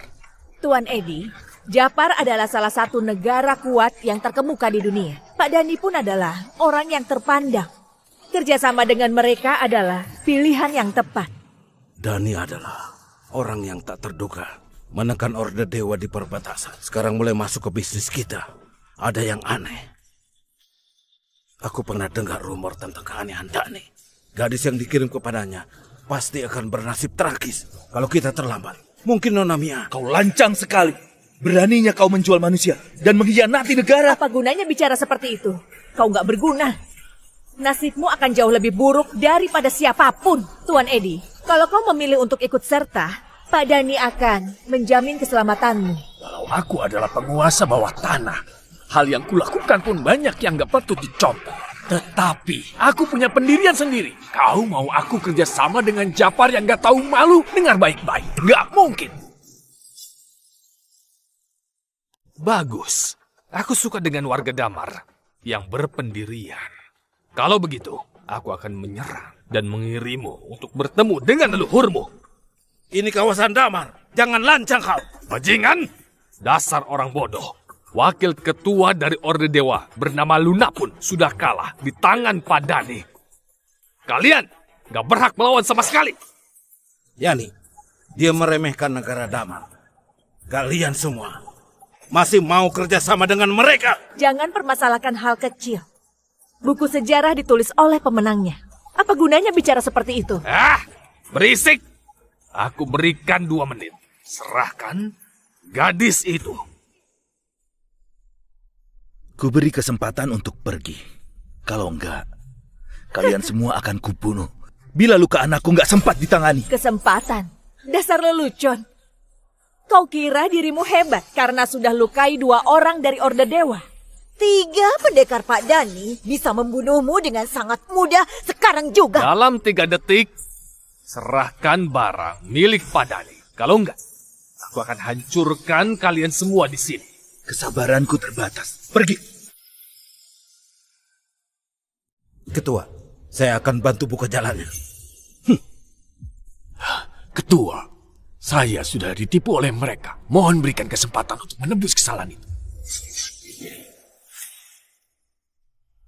Tuan Edi, Japar adalah salah satu negara kuat yang terkemuka di dunia. Pak Dhani pun adalah orang yang terpandang. Kerjasama dengan mereka adalah pilihan yang tepat. Dhani adalah orang yang tak terduga. Menekan Orde Dewa di perbatasan. Sekarang mulai masuk ke bisnis kita. Ada yang aneh. Aku pernah dengar rumor tentang keanehan Dhani. Gadis yang dikirim kepadanya pasti akan bernasib tragis kalau kita terlambat. Mungkin Nona Mia. Kau lancang sekali. Beraninya kau menjual manusia dan mengkhianati negara. Apa gunanya bicara seperti itu? Kau nggak berguna. Nasibmu akan jauh lebih buruk daripada siapapun, Tuan Edi. Kalau kau memilih untuk ikut serta, Pak Dhani akan menjamin keselamatanmu. Kalau aku adalah penguasa bawah tanah, hal yang kulakukan pun banyak yang gak patut dicontoh. Tetapi aku punya pendirian sendiri. Kau mau aku kerjasama dengan Japar yang gak tahu malu? Dengar baik-baik, gak mungkin. Bagus, aku suka dengan warga Damar yang berpendirian. Kalau begitu, aku akan menyerang dan mengirimmu untuk bertemu dengan leluhurmu. Ini kawasan Damar, jangan lancang kau. Bajingan, dasar orang bodoh. Wakil ketua dari Orde Dewa bernama Luna pun sudah kalah di tangan Pak Dhani. Kalian gak berhak melawan sama sekali. Yani, dia meremehkan negara Damar. Kalian semua masih mau kerjasama dengan mereka? Jangan permasalahkan hal kecil. Buku sejarah ditulis oleh pemenangnya. Apa gunanya bicara seperti itu? Berisik. Aku berikan 2 menit. Serahkan gadis itu. Ku beri kesempatan untuk pergi. Kalau enggak, kalian semua akan kubunuh. Bila luka anakku enggak sempat ditangani. Kesempatan? Dasar lelucon. Kau kira dirimu hebat karena sudah lukai 2 orang dari Orde Dewa? 3 pendekar Pak Dhani bisa membunuhmu dengan sangat mudah sekarang juga. Dalam 3 detik, serahkan barang milik Pak Dhani. Kalau enggak, aku akan hancurkan kalian semua di sini. Kesabaranku terbatas. Pergi. Ketua, saya akan bantu buka jalannya. Ketua, saya sudah ditipu oleh mereka. Mohon berikan kesempatan untuk menebus kesalahan itu.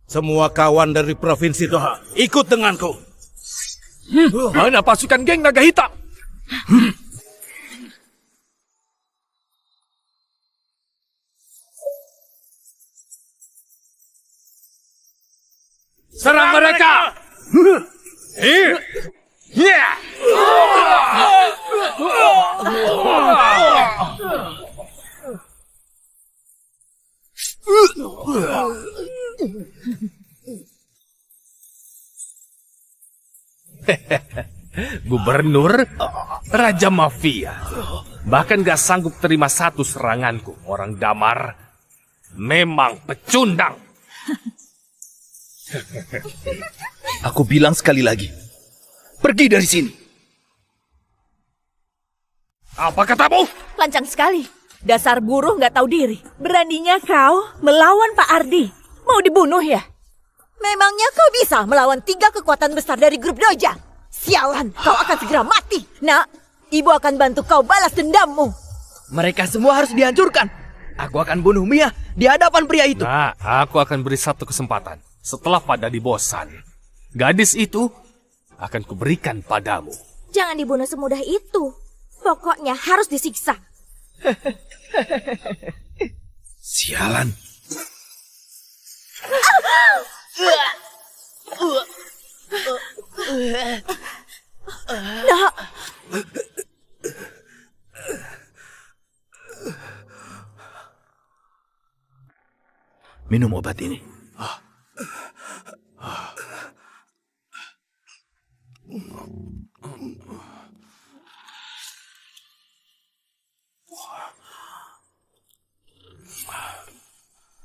Semua kawan dari Provinsi Doha, ikut denganku. Mana pasukan geng naga hitam? Serang mereka! Gubernur, Raja Mafia, bahkan gak sanggup terima satu seranganku. Orang Damar memang pecundang. Aku bilang sekali lagi, pergi dari sini. Apa katamu? Lancang sekali. Dasar buruh nggak tahu diri. Beraninya kau melawan Pak Ardi. Mau dibunuh ya? Memangnya kau bisa melawan 3 kekuatan besar dari grup Doja? Sialan, kau akan segera mati. Nak, ibu akan bantu kau balas dendammu. Mereka semua harus dihancurkan. Aku akan bunuh Mia di hadapan pria itu. Nah, aku akan beri satu kesempatan. Setelah Pak Dhani bosan, gadis itu akan kuberikan padamu. Jangan dibunuh semudah itu. Pokoknya harus disiksa. Sialan. Nak. Minum obat ini.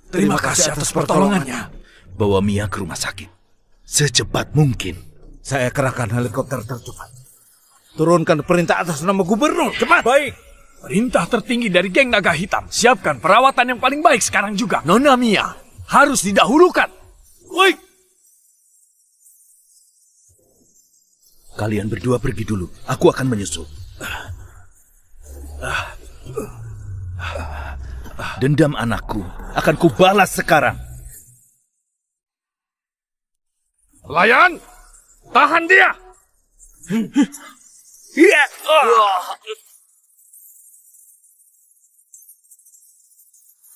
Terima kasih atas pertolongannya. Bawa Mia ke rumah sakit secepat mungkin. Saya kerahkan helikopter tercepat. Turunkan perintah atas nama gubernur. Cepat. Baik. Perintah tertinggi dari geng naga hitam. Siapkan perawatan yang paling baik sekarang juga. Nona Mia harus didahulukan. Baik. Kalian berdua pergi dulu. Aku akan menyusul. Dendam anakku akan kubalas sekarang. Pelayan, tahan dia!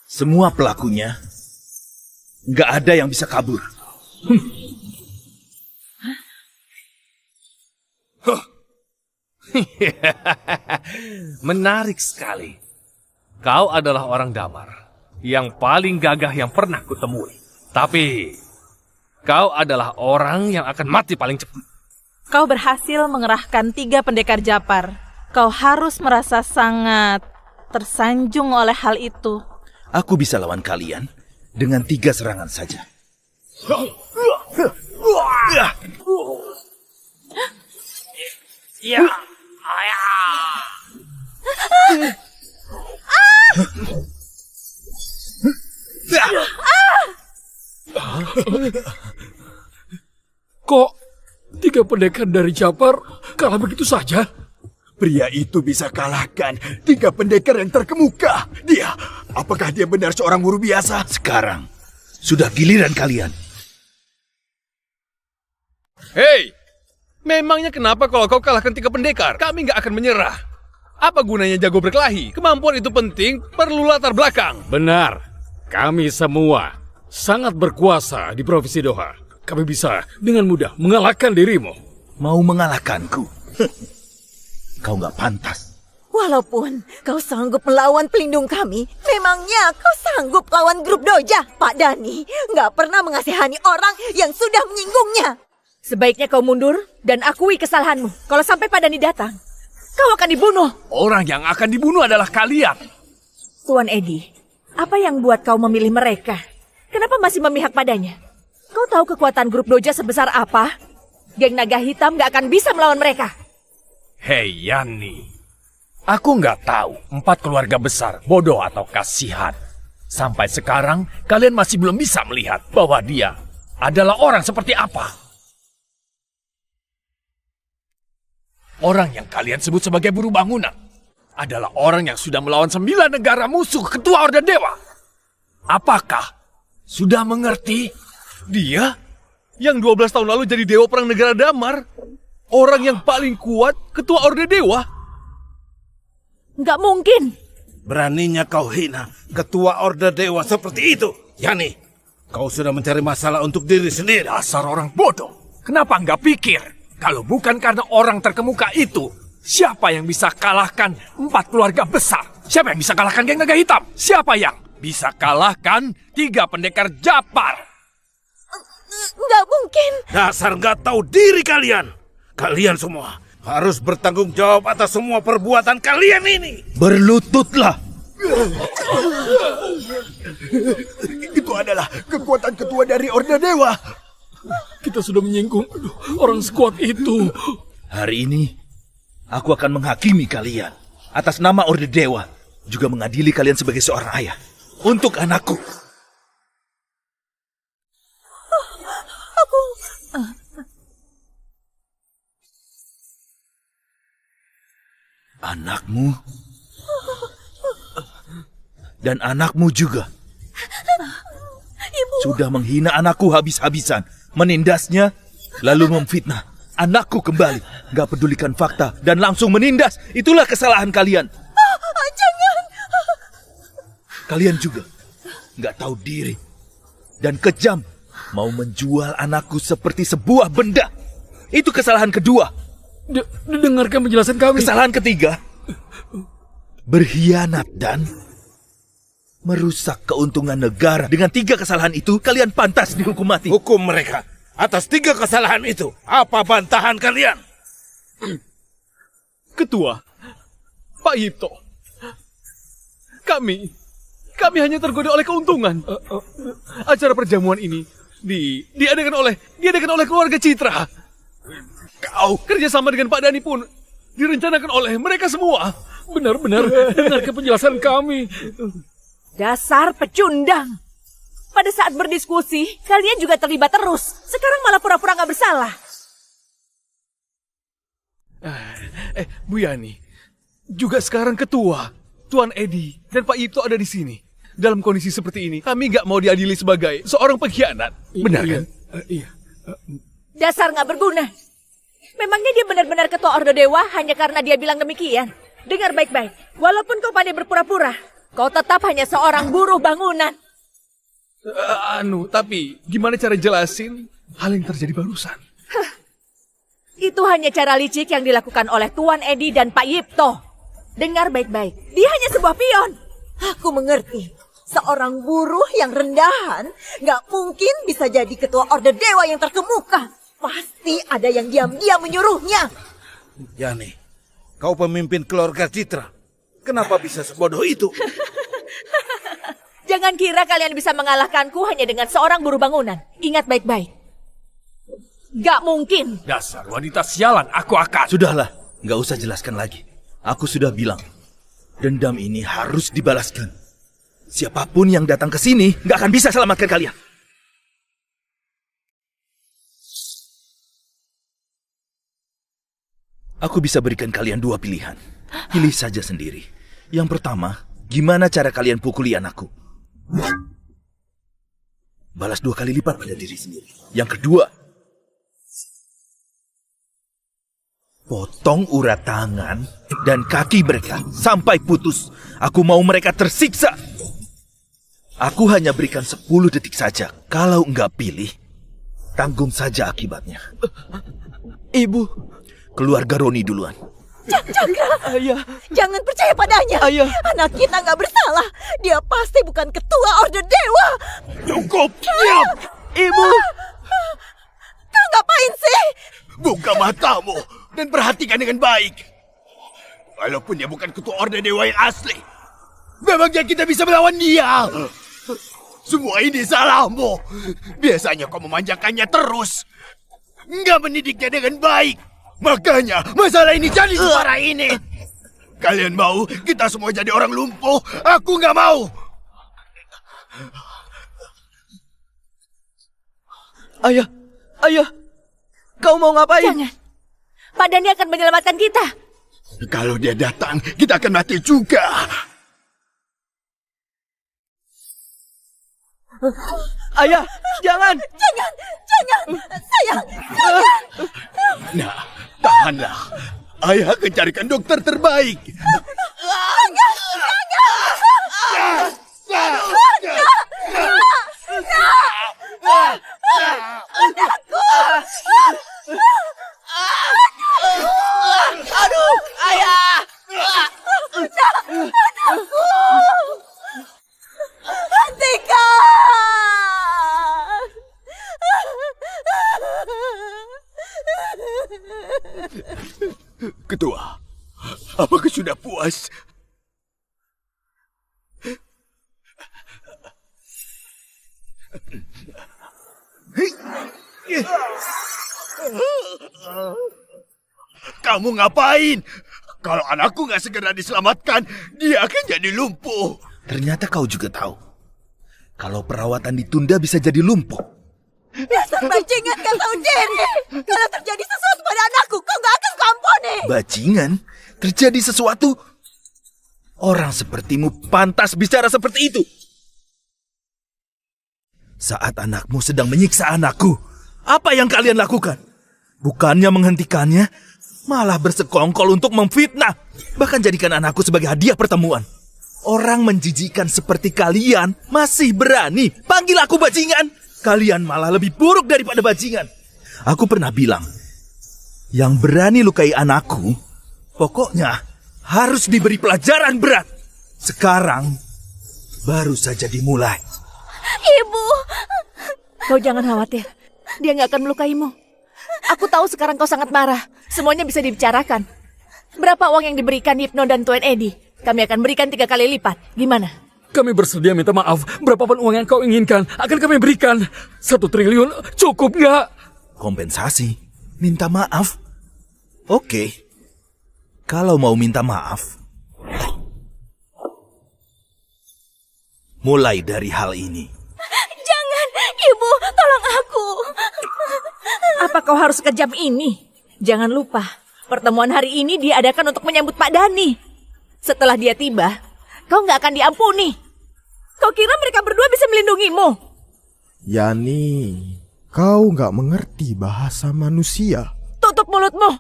Semua pelakunya, nggak ada yang bisa kabur. Menarik sekali. Kau adalah orang Damar yang paling gagah yang pernah kutemui. Tapi kau adalah orang yang akan mati paling cepat. Kau berhasil mengerahkan 3 pendekar Japar. Kau harus merasa sangat tersanjung oleh hal itu. Aku bisa lawan kalian dengan 3 serangan saja. Ya. Kok 3 pendekar dari Japar kalah begitu saja? Pria itu bisa kalahkan 3 pendekar yang terkemuka. Apakah dia benar seorang guru biasa? Sekarang, sudah giliran kalian. Hei, memangnya kenapa kalau kau kalahkan 3 pendekar? Kami nggak akan menyerah. Apa gunanya jago berkelahi? Kemampuan itu penting, perlu latar belakang. Benar, kami semua sangat berkuasa di Provinsi Doha. Kami bisa dengan mudah mengalahkan dirimu. Mau mengalahkanku? Kau nggak pantas. Walaupun kau sanggup melawan pelindung kami, memangnya kau sanggup lawan grup Doja? Pak Dani nggak pernah mengasihani orang yang sudah menyinggungnya. Sebaiknya kau mundur dan akui kesalahanmu. Kalau sampai Pak Dani datang, kau akan dibunuh. Orang yang akan dibunuh adalah kalian. Tuan Edi, apa yang buat kau memilih mereka? Kenapa masih memihak padanya? Kau tahu kekuatan grup Doja sebesar apa? Geng Naga Hitam gak akan bisa melawan mereka. Hei Yani, aku nggak tahu 4 keluarga besar bodoh atau kasihan. Sampai sekarang kalian masih belum bisa melihat bahwa dia adalah orang seperti apa. Orang yang kalian sebut sebagai buruh bangunan adalah orang yang sudah melawan 9 negara musuh ketua Orde Dewa. Apakah sudah mengerti? Dia yang 12 tahun lalu jadi dewa perang negara Damar. Orang yang paling kuat ketua Orde Dewa. Nggak mungkin. Beraninya kau hina ketua Orde Dewa seperti itu. Yani, kau sudah mencari masalah untuk diri sendiri. Dasar orang bodoh. Kenapa nggak pikir? Kalau bukan karena orang terkemuka itu, siapa yang bisa kalahkan 4 keluarga besar? Siapa yang bisa kalahkan geng Naga Hitam? Siapa yang bisa kalahkan 3 pendekar Japar? Nggak mungkin. Dasar nggak tahu diri kalian. Kalian semua harus bertanggung jawab atas semua perbuatan kalian ini. Berlututlah. Itu adalah kekuatan ketua dari Orde Dewa. Kita sudah menyinggung orang sekuat itu. Hari ini, aku akan menghakimi kalian atas nama Orde Dewa. Juga mengadili kalian sebagai seorang ayah. Untuk anakku. Anakmu dan anakmu juga Ibu. sudah menghina anakku habis-habisan, menindasnya, lalu memfitnah anakku kembali. Gak pedulikan fakta dan langsung menindas. Itulah kesalahan kalian. Jangan. Kalian juga gak tahu diri dan kejam, mau menjual anakku seperti sebuah benda. Itu kesalahan kedua. Dengarkan penjelasan kami. Kesalahan ketiga, berkhianat dan merusak keuntungan negara. Dengan 3 kesalahan itu, kalian pantas dihukum mati. Hukum mereka atas 3 kesalahan itu. Apa bantahan kalian? Ketua, Pak Yipto, kami hanya tergoda oleh keuntungan. Acara perjamuan ini diadakan oleh keluarga Citra. Kau kerjasama dengan Pak Dani pun direncanakan oleh mereka semua. Benar-benar dengarkan penjelasan kami. Dasar pecundang. Pada saat berdiskusi, kalian juga terlibat terus. Sekarang malah pura-pura gak bersalah. Bu Yani, juga sekarang ketua, Tuan Edi dan Pak Yipto ada di sini. Dalam kondisi seperti ini, kami nggak mau diadili sebagai seorang pengkhianat. Benar kan? Iya. Dasar nggak berguna. Memangnya dia benar-benar ketua Orde Dewa hanya karena dia bilang demikian? Dengar baik-baik. Walaupun kau pandai berpura-pura, kau tetap hanya seorang buruh bangunan. Tapi gimana cara jelasin hal yang terjadi barusan? Itu hanya cara licik yang dilakukan oleh Tuan Edi dan Pak Yipto. Dengar baik-baik, dia hanya sebuah pion. Aku mengerti. Seorang buruh yang rendahan nggak mungkin bisa jadi ketua Orde Dewa yang terkemuka. Pasti ada yang diam-diam menyuruhnya. Yani, kau pemimpin keluarga Citra. Kenapa bisa sebodoh itu? Jangan kira kalian bisa mengalahkanku hanya dengan seorang buruh bangunan. Ingat baik-baik. Gak mungkin. Dasar wanita sialan, aku akan. Sudahlah, nggak usah jelaskan lagi. Aku sudah bilang, dendam ini harus dibalaskan. Siapapun yang datang ke sini nggak akan bisa selamatkan kalian. Aku bisa berikan kalian 2 pilihan. Pilih saja sendiri. Yang pertama, gimana cara kalian pukuli anakku? Balas 2 kali lipat pada diri sendiri. Yang kedua, potong urat tangan dan kaki mereka sampai putus. Aku mau mereka tersiksa. Aku hanya berikan 10 detik saja. Kalau enggak pilih, tanggung saja akibatnya. Ibu. Keluarga Roni duluan. Cakra, Ayah, jangan percaya padanya. Ayah. Anak kita nggak bersalah. Dia pasti bukan ketua Orde Dewa. Cukup, diam! Ibu. Kau ngapain sih? Buka matamu dan perhatikan dengan baik. Walaupun dia bukan ketua Orde Dewa yang asli, memangnya kita bisa melawan dia? Semua ini salahmu. Biasanya kau memanjakannya terus, nggak mendidiknya dengan baik. Makanya masalah ini jadi separah ini. Kalian mau kita semua jadi orang lumpuh? Aku nggak mau. Ayah, kau mau ngapain? Jangan. Pak Dhani akan menyelamatkan kita. Kalau dia datang, kita akan mati juga. Ayah, jangan. Jangan, sayang, jangan. Nah, tahanlah. Ayah akan carikan dokter terbaik. Aduh, ayah. Anakku. Hentikan. Ketua, apakah sudah puas? Kamu ngapain? Kalau anakku nggak segera diselamatkan, dia akan jadi lumpuh. Ternyata kau juga tahu. Kalau perawatan ditunda bisa jadi lumpuh. Dasar bajingan gak tahu diri. Kalau terjadi sesuatu pada anakku, kau gak akan kuampuni. Bajingan? Terjadi sesuatu? Orang sepertimu pantas bicara seperti itu. Saat anakmu sedang menyiksa anakku, apa yang kalian lakukan? Bukannya menghentikannya, malah bersekongkol untuk memfitnah. Bahkan jadikan anakku sebagai hadiah pertemuan. Orang menjijikan seperti kalian masih berani panggil aku bajingan. Kalian malah lebih buruk daripada bajingan. Aku pernah bilang, yang berani lukai anakku, pokoknya harus diberi pelajaran berat. Sekarang, baru saja dimulai. Ibu! Kau jangan khawatir. Dia nggak akan melukaimu. Aku tahu sekarang kau sangat marah. Semuanya bisa dibicarakan. Berapa uang yang diberikan Hypno dan Tuan Edi? Kami akan berikan 3 kali lipat. Gimana? Kami bersedia minta maaf. Berapapun uang yang kau inginkan akan kami berikan. 1 triliun cukup nggak? Kompensasi? Minta maaf? Oke. Kalau mau minta maaf, mulai dari hal ini. Jangan, Ibu, tolong aku. Apa kau harus kejam ini? Jangan lupa, pertemuan hari ini diadakan untuk menyambut Pak Dhani. Setelah dia tiba, kau nggak akan diampuni. Kau kira mereka berdua bisa melindungimu? Yani, kau nggak mengerti bahasa manusia. Tutup mulutmu.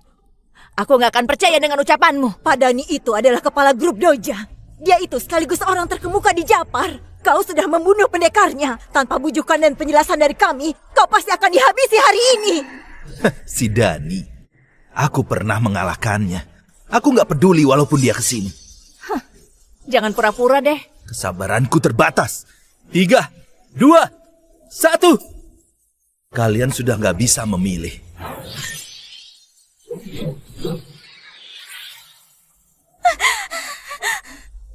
Aku nggak akan percaya dengan ucapanmu. Pak Dani itu adalah kepala grup Doja. Dia itu sekaligus orang terkemuka di Japar. Kau sudah membunuh pendekarnya. Tanpa bujukan dan penjelasan dari kami, kau pasti akan dihabisi hari ini. Si Dani. Aku pernah mengalahkannya. Aku nggak peduli walaupun dia kesini. Jangan pura-pura deh. Kesabaranku terbatas. 3, 2, 1. Kalian sudah nggak bisa memilih.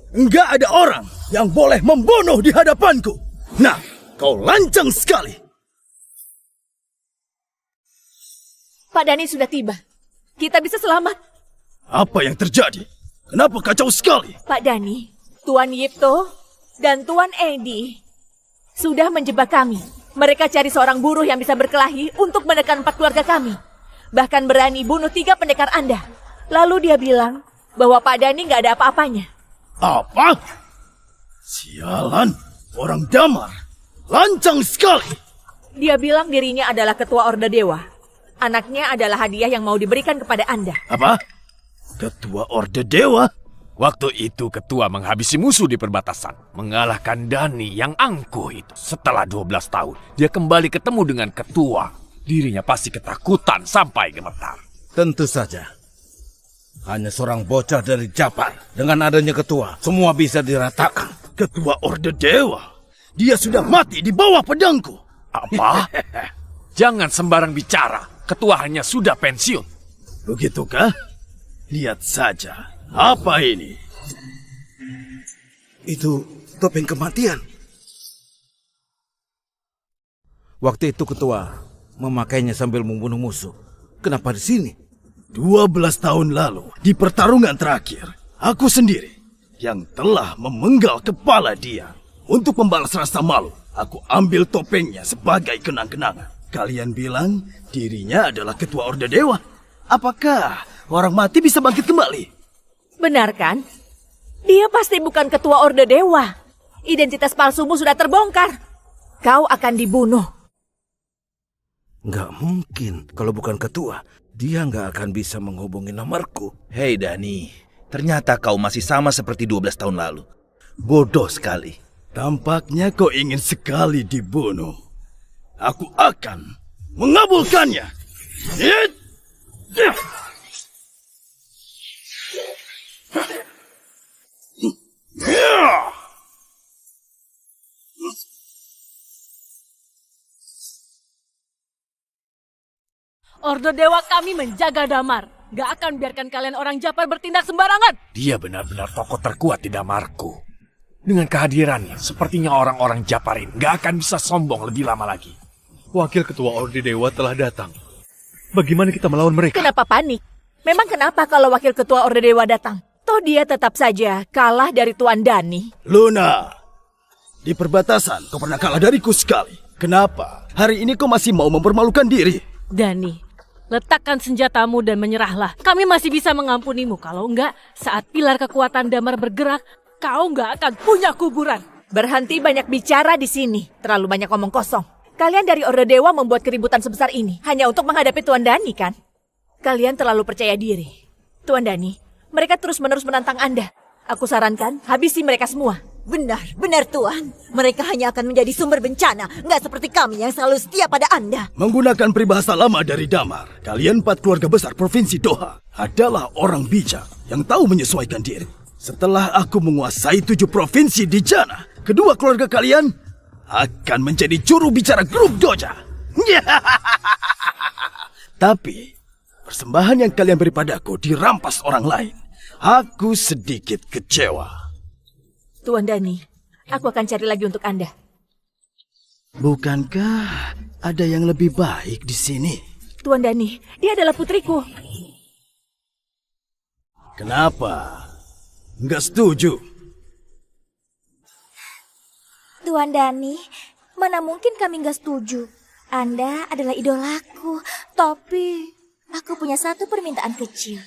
Enggak ada orang yang boleh membunuh di hadapanku. Nah, kau lancang sekali. Pak Dani sudah tiba. Kita bisa selamat. Apa yang terjadi? Kenapa kacau sekali? Pak Dani, Tuan Yipto, dan Tuan Edi sudah menjebak kami. Mereka cari seorang buruh yang bisa berkelahi untuk menekan 4 keluarga kami. Bahkan berani bunuh 3 pendekar Anda. Lalu dia bilang bahwa Pak Dani nggak ada apa-apanya. Apa? Sialan, orang damar. Lancang sekali. Dia bilang dirinya adalah ketua Orde Dewa. Anaknya adalah hadiah yang mau diberikan kepada Anda. Apa? Ketua Orde Dewa? Waktu itu ketua menghabisi musuh di perbatasan. Mengalahkan Dani yang angkuh itu. Setelah 12 tahun, dia kembali ketemu dengan ketua. Dirinya pasti ketakutan sampai gemetar. Tentu saja. Hanya seorang bocah dari Japar. Dengan adanya ketua, semua bisa diratakan. Ketua Orde Dewa? Dia sudah mati di bawah pedangku. Apa? Jangan sembarang bicara. Ketua hanya sudah pensiun. Begitukah? Lihat saja. Apa ini? Itu topeng kematian. Waktu itu ketua memakainya sambil membunuh musuh. Kenapa di sini? 12 tahun lalu, di pertarungan terakhir, aku sendiri yang telah memenggal kepala dia. Untuk membalas rasa malu, aku ambil topengnya sebagai kenang-kenangan. Kalian bilang dirinya adalah ketua Orde Dewa. Apakah orang mati bisa bangkit kembali? Benar kan? Dia pasti bukan ketua Orde Dewa. Identitas palsumu sudah terbongkar. Kau akan dibunuh. Nggak mungkin. Kalau bukan ketua, dia nggak akan bisa menghubungi nomorku. Hei Dani, ternyata kau masih sama seperti 12 tahun lalu. Bodoh sekali. Tampaknya kau ingin sekali dibunuh. Aku akan mengabulkannya. Orde Dewa kami menjaga damar. Gak akan biarkan kalian orang Japar bertindak sembarangan. Dia benar-benar tokoh terkuat di damarku. Dengan kehadirannya, sepertinya orang-orang Japarin gak akan bisa sombong lebih lama lagi. Wakil Ketua Orde Dewa telah datang. Bagaimana kita melawan mereka? Kenapa panik? Memang kenapa kalau Wakil Ketua Orde Dewa datang? Toh dia tetap saja kalah dari Tuan Dani. Luna, di perbatasan kau pernah kalah dariku sekali. Kenapa? Hari ini kau masih mau mempermalukan diri? Dani, letakkan senjatamu dan menyerahlah. Kami masih bisa mengampunimu. Kalau enggak, saat pilar kekuatan damar bergerak, kau enggak akan punya kuburan. Berhenti banyak bicara di sini. Terlalu banyak omong kosong. Kalian dari Orde Dewa membuat keributan sebesar ini hanya untuk menghadapi Tuan Dani, kan? Kalian terlalu percaya diri. Tuan Dani, mereka terus-menerus menantang Anda. Aku sarankan, habisi mereka semua. Benar Tuan. Mereka hanya akan menjadi sumber bencana. Nggak seperti kami yang selalu setia pada Anda. Menggunakan peribahasa lama dari Damar, kalian 4 keluarga besar Provinsi Doha adalah orang bijak yang tahu menyesuaikan diri. Setelah aku menguasai 7 provinsi di Jana, kedua keluarga kalian akan menjadi juru bicara grup Doja. Tapi persembahan yang kalian beri padaku dirampas orang lain. Aku sedikit kecewa. Tuan Dani, aku akan cari lagi untuk Anda. Bukankah ada yang lebih baik di sini? Tuan Dani, dia adalah putriku. Kenapa? Nggak setuju? Tuan Dani, mana mungkin kami nggak setuju. Anda adalah idolaku, tapi aku punya satu permintaan kecil.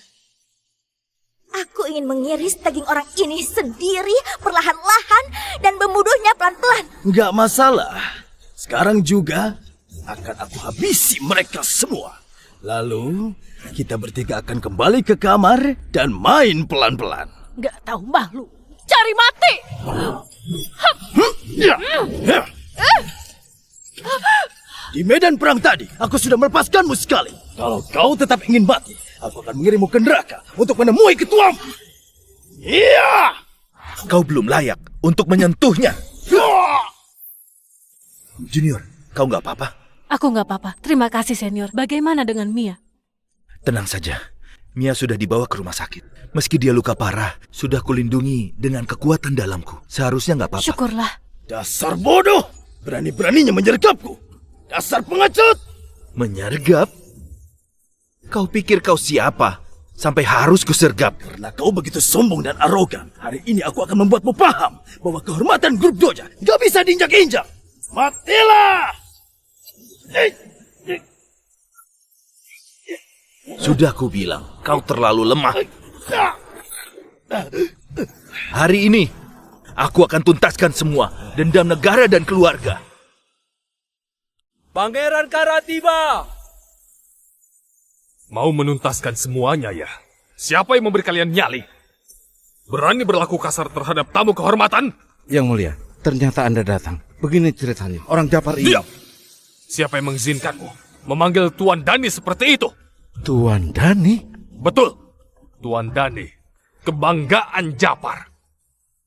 Aku ingin mengiris daging orang ini sendiri, perlahan-lahan, dan membunuhnya pelan-pelan. Nggak masalah. Sekarang juga akan aku habisi mereka semua. Lalu kita bertiga akan kembali ke kamar dan main pelan-pelan. Nggak tahu malu. Cari mati! Di medan perang tadi, aku sudah melepaskanmu sekali. Kalau kau tetap ingin mati, aku akan mengirimmu ke neraka untuk menemui ketuamu. Iya! Kau belum layak untuk menyentuhnya. Junior, kau nggak apa-apa? Aku nggak apa-apa. Terima kasih, Senior. Bagaimana dengan Mia? Tenang saja. Mia sudah dibawa ke rumah sakit. Meski dia luka parah, sudah kulindungi dengan kekuatan dalamku. Seharusnya nggak apa-apa. Syukurlah. Dasar bodoh! Berani-beraninya menyergapku. Dasar pengecut! Menyergap? Kau pikir kau siapa? Sampai harus kusergap? Karena kau begitu sombong dan arogan. Hari ini aku akan membuatmu paham bahwa kehormatan grup Doja gak bisa diinjak-injak. Matilah! Sudah ku bilang, kau terlalu lemah. Hari ini, aku akan tuntaskan semua dendam negara dan keluarga. Pangeran Kara tiba! Mau menuntaskan semuanya ya? Siapa yang memberi kalian nyali? Berani berlaku kasar terhadap tamu kehormatan? Yang mulia, ternyata Anda datang. Begini ceritanya, orang Japar ini... Diam! Siapa yang mengizinkanmu memanggil Tuan Dani seperti itu? Tuan Dani? Betul, Tuan Dani, kebanggaan Japar.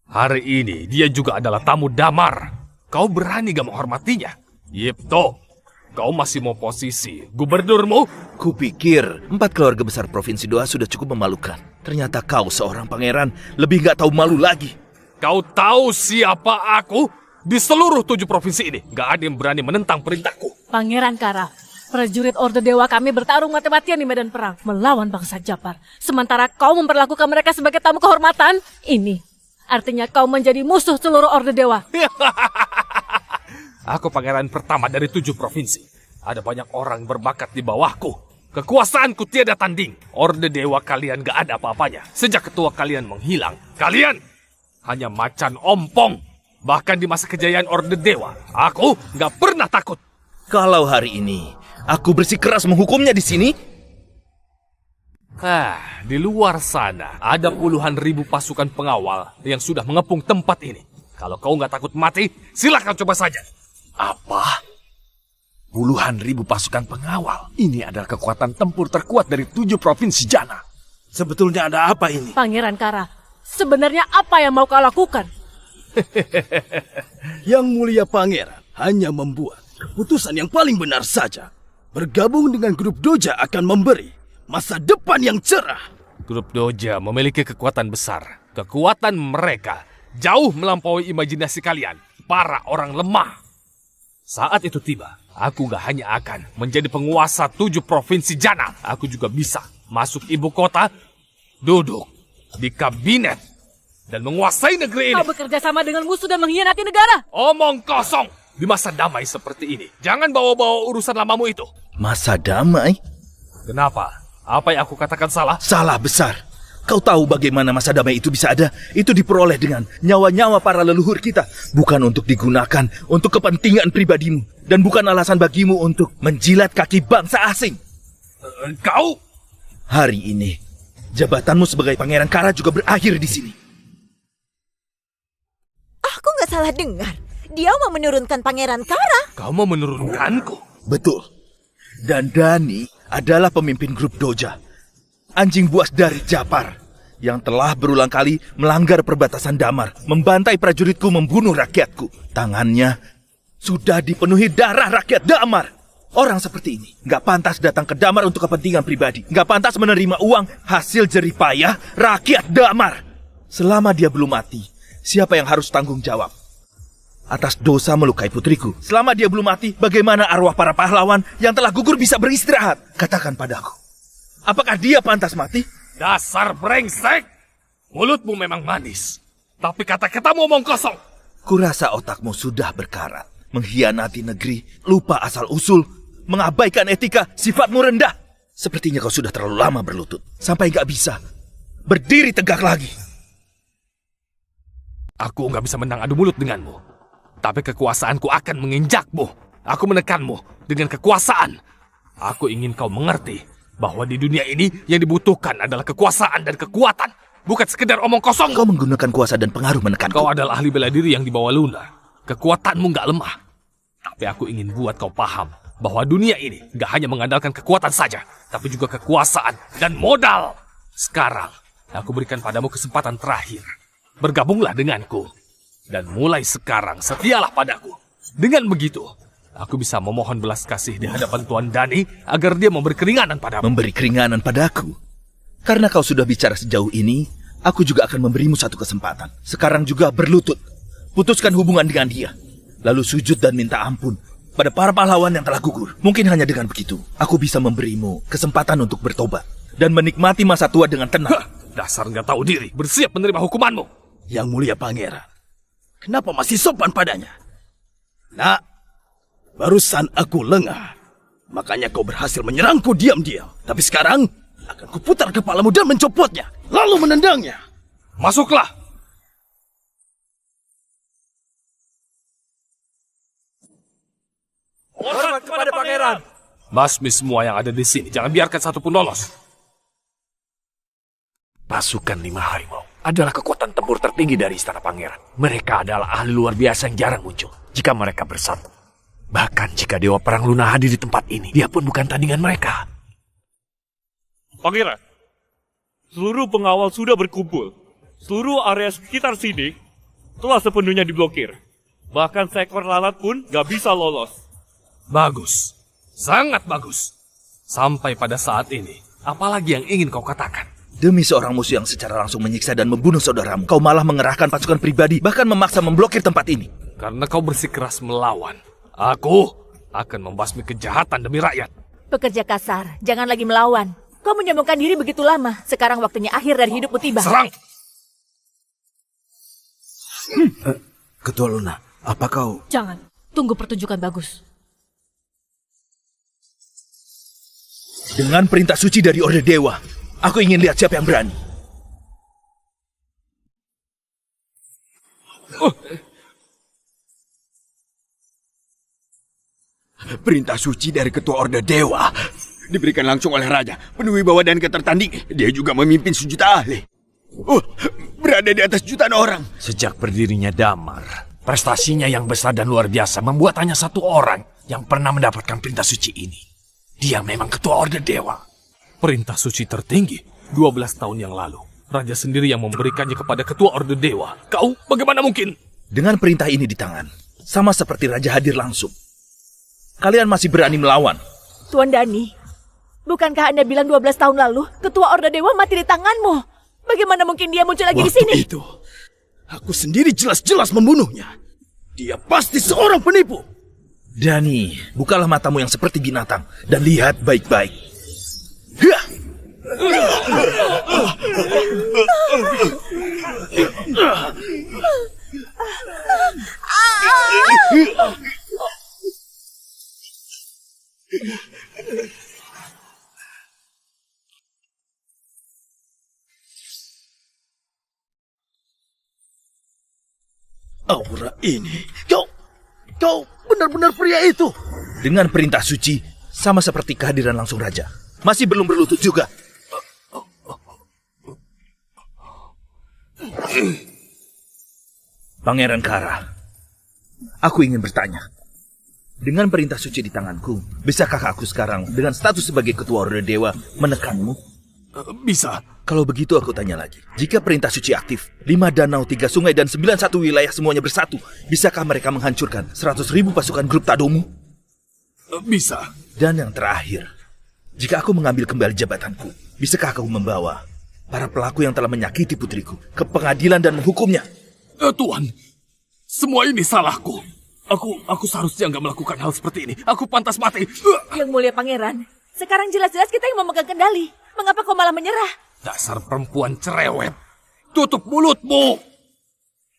Hari ini dia juga adalah tamu damar. Kau berani gak menghormatinya? Yipto, kau masih mau posisi gubernurmu? Kupikir 4 keluarga besar Provinsi Doha sudah cukup memalukan. Ternyata kau seorang pangeran lebih gak tahu malu lagi. Kau tahu siapa aku? Di seluruh 7 provinsi ini, gak ada yang berani menentang perintahku. Pangeran Kara, prajurit Orde Dewa kami bertarung mati-matian di medan perang melawan bangsa Japar. Sementara kau memperlakukan mereka sebagai tamu kehormatan, ini artinya kau menjadi musuh seluruh Orde Dewa. Aku pangeran pertama dari 7 provinsi. Ada banyak orang berbakat di bawahku. Kekuasaanku tiada tanding. Orde Dewa kalian gak ada apa-apanya. Sejak ketua kalian menghilang, kalian hanya macan ompong. Bahkan di masa kejayaan Orde Dewa, aku gak pernah takut. Kalau hari ini aku bersikeras menghukumnya di sini, di luar sana ada puluhan ribu pasukan pengawal yang sudah mengepung tempat ini. Kalau kau gak takut mati, silakan coba saja. Apa? Puluhan ribu pasukan pengawal. Ini adalah kekuatan tempur terkuat dari 7 provinsi Jana. Sebetulnya ada apa ini? Pangeran Kara, sebenarnya apa yang mau kau lakukan? Yang mulia pangeran hanya membuat keputusan yang paling benar saja. Bergabung dengan grup Doja akan memberi masa depan yang cerah. Grup Doja memiliki kekuatan besar. Kekuatan mereka jauh melampaui imajinasi kalian, para orang lemah. Saat itu tiba, aku gak hanya akan menjadi penguasa 7 provinsi Jana. Aku juga bisa masuk ibu kota, duduk di kabinet, dan menguasai negeri ini. Kau bekerja sama dengan musuh dan mengkhianati negara. Omong kosong. Di masa damai seperti ini, jangan bawa-bawa urusan lamamu itu. masa damai? Kenapa? Apa yang aku katakan salah? Salah besar. Kau tahu bagaimana masa damai itu bisa ada? Itu diperoleh dengan nyawa-nyawa para leluhur kita. Bukan untuk digunakan untuk kepentingan pribadimu. Dan bukan alasan bagimu untuk menjilat kaki bangsa asing. Kau? Hari ini, jabatanmu sebagai Pangeran Kara juga berakhir di sini. Aku nggak salah dengar. Dia mau menurunkan Pangeran Kara. Kau mau menurunkanku? Betul. Dan Dani adalah pemimpin grup Doja. Anjing buas dari Japar yang telah berulang kali melanggar perbatasan Damar, membantai prajuritku, membunuh rakyatku. Tangannya sudah dipenuhi darah rakyat Damar. Orang seperti ini nggak pantas datang ke Damar untuk kepentingan pribadi. Nggak pantas menerima uang hasil jerih payah rakyat Damar. Selama dia belum mati, siapa yang harus tanggung jawab atas dosa melukai putriku? Selama dia belum mati, bagaimana arwah para pahlawan yang telah gugur bisa beristirahat? Katakan padaku, apakah dia pantas mati? Dasar brengsek! Mulutmu memang manis, tapi kata-katamu omong kosong. Kurasa otakmu sudah berkarat. Mengkhianati negeri, lupa asal-usul, mengabaikan etika, sifatmu rendah. Sepertinya kau sudah terlalu lama berlutut, sampai gak bisa Berdiri tegak lagi. Aku nggak bisa menang adu mulut denganmu. Tapi kekuasaanku akan menginjakmu. Aku menekanmu dengan kekuasaan. Aku ingin kau mengerti bahwa di dunia ini yang dibutuhkan adalah kekuasaan dan kekuatan. Bukan sekedar omong kosong. Kau menggunakan kuasa dan pengaruh menekanku. Kau adalah ahli bela diri yang dibawa Luna. Kekuatanmu nggak lemah. Tapi aku ingin buat kau paham bahwa dunia ini nggak hanya mengandalkan kekuatan saja, tapi juga kekuasaan dan modal. Sekarang, aku berikan padamu kesempatan terakhir. Bergabunglah denganku. Dan mulai sekarang, setialah padaku. Dengan begitu, aku bisa memohon belas kasih di hadapan Tuan Dani agar dia memberi keringanan padamu. Memberi keringanan padaku? Karena kau sudah bicara sejauh ini, aku juga akan memberimu satu kesempatan. Sekarang juga berlutut. Putuskan hubungan dengan dia. Lalu sujud dan minta ampun pada para pahlawan yang telah gugur. Mungkin hanya dengan begitu, aku bisa memberimu kesempatan untuk bertobat dan menikmati masa tua dengan tenang. Dasar nggak tahu diri, bersiap menerima hukumanmu. Yang mulia pangeran, kenapa masih sopan padanya? Nak, barusan aku lengah. Makanya kau berhasil menyerangku diam-diam. Tapi sekarang, akan kuputar kepalamu dan mencopotnya, lalu menendangnya. Masuklah! Hormat kepada pangeran. Basmi semua yang ada di sini, jangan biarkan satupun lolos. Pasukan 5 harimau adalah kekuatan tempur tertinggi dari istana pangeran. Mereka adalah ahli luar biasa yang jarang muncul jika mereka bersatu. Bahkan jika Dewa Perang Luna hadir di tempat ini, dia pun bukan tandingan mereka. Pangeran, seluruh pengawal sudah berkumpul. Seluruh area sekitar sini telah sepenuhnya diblokir. Bahkan seekor lalat pun gak bisa lolos. Bagus, sangat bagus. Sampai pada saat ini, apalagi yang ingin kau katakan? Demi seorang musuh yang secara langsung menyiksa dan membunuh saudaramu, kau malah mengerahkan pasukan pribadi, bahkan memaksa memblokir tempat ini. Karena kau bersikeras melawan, aku akan membasmi kejahatan demi rakyat. Pekerja kasar, jangan lagi melawan. Kau menyombongkan diri begitu lama. Sekarang waktunya akhir dari hidupmu tiba. Serang! Ketua Luna, apa kau... Jangan, tunggu pertunjukan bagus. Dengan perintah suci dari Orde Dewa, aku ingin lihat siapa yang berani. Perintah suci dari Ketua Orde Dewa diberikan langsung oleh Raja, penuh wibawa dan ketertandingan. Dia juga memimpin sejuta ahli. Berada di atas jutaan orang. Sejak berdirinya Damar, prestasinya yang besar dan luar biasa membuat hanya satu orang yang pernah mendapatkan perintah suci ini. Dia memang Ketua Orde Dewa. Perintah suci tertinggi 12 tahun yang lalu. Raja sendiri yang memberikannya kepada Ketua Orde Dewa. Kau bagaimana mungkin? Dengan perintah ini di tangan, sama seperti Raja hadir langsung, kalian masih berani melawan. Tuan Dani, bukankah Anda bilang 12 tahun lalu Ketua Orde Dewa mati di tanganmu? Bagaimana mungkin dia muncul lagi di sini? Waktu itu, aku sendiri jelas-jelas membunuhnya. Dia pasti seorang penipu. Dani, bukalah matamu yang seperti binatang dan lihat baik-baik. Aura ini, kau benar-benar pria itu. Dengan perintah suci, sama seperti kehadiran langsung Raja, masih belum berlutut juga. Pangeran Kara, aku ingin bertanya. Dengan perintah suci di tanganku, bisakah aku sekarang dengan status sebagai Ketua Orde Dewa menekanmu? Bisa. Kalau begitu aku tanya lagi. Jika perintah suci aktif, 5 danau, 3 sungai, dan 91 wilayah semuanya bersatu, bisakah mereka menghancurkan 100.000 pasukan grup Tadomu? Bisa. Dan yang terakhir, jika aku mengambil kembali jabatanku, bisakah aku membawa para pelaku yang telah menyakiti putriku ke pengadilan dan menghukumnya? Tuan, semua ini salahku. Aku seharusnya nggak melakukan hal seperti ini. Aku pantas mati. Yang mulia pangeran, sekarang jelas-jelas kita yang memegang kendali. Mengapa kau malah menyerah? Dasar perempuan cerewet. Tutup mulutmu.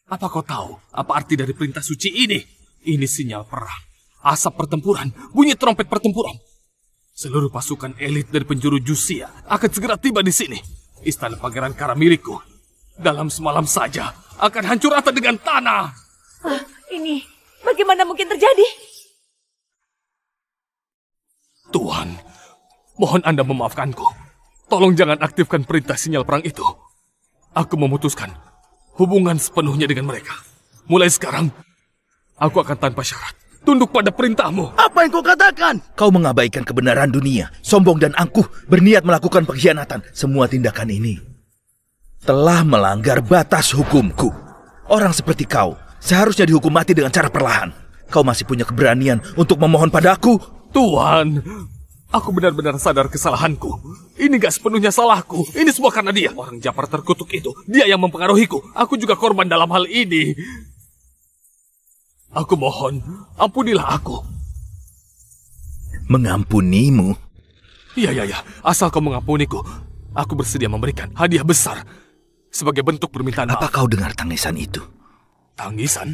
Apa kau tahu apa arti dari perintah suci ini? Ini sinyal perang. Asap pertempuran, bunyi trompet pertempuran. Seluruh pasukan elit dari penjuru Jusia akan segera tiba di sini. Istana Pangeran Kara milikku. Dalam semalam saja akan hancur rata dengan tanah. Ini bagaimana mungkin terjadi? Tuhan, mohon Anda memaafkanku. Tolong jangan aktifkan perintah sinyal perang itu. Aku memutuskan hubungan sepenuhnya dengan mereka. Mulai sekarang, aku akan tanpa syarat tunduk pada perintahmu. Apa yang kau katakan? Kau mengabaikan kebenaran dunia, sombong dan angkuh, berniat melakukan pengkhianatan. Semua tindakan ini telah melanggar batas hukumku. Orang seperti kau seharusnya dihukum mati dengan cara perlahan. Kau masih punya keberanian untuk memohon padaku? Tuhan, aku benar-benar sadar kesalahanku. Ini gak sepenuhnya salahku. Ini semua karena dia. Orang Japar terkutuk itu, dia yang mempengaruhiku. Aku juga korban dalam hal ini. Aku mohon, ampunilah aku. Mengampunimu? Iya. Asal kau mengampuniku, aku bersedia memberikan hadiah besar sebagai bentuk permintaan maaf. Apa kau dengar tangisan itu? Tangisan?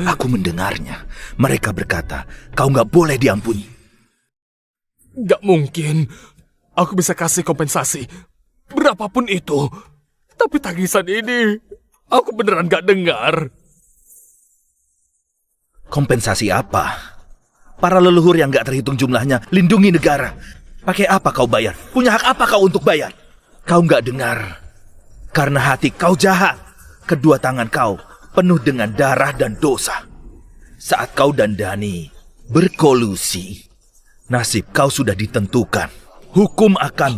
Aku mendengarnya. Mereka berkata, kau nggak boleh diampuni. Gak mungkin. Aku bisa kasih kompensasi berapapun itu. Tapi tangisan ini, aku beneran gak dengar. Kompensasi apa? Para leluhur yang gak terhitung jumlahnya lindungi negara. Pakai apa kau bayar? Punya hak apa kau untuk bayar? Kau gak dengar. Karena hati kau jahat. Kedua tangan kau penuh dengan darah dan dosa. Saat kau dan Dani berkolusi, nasib kau sudah ditentukan. Hukum akan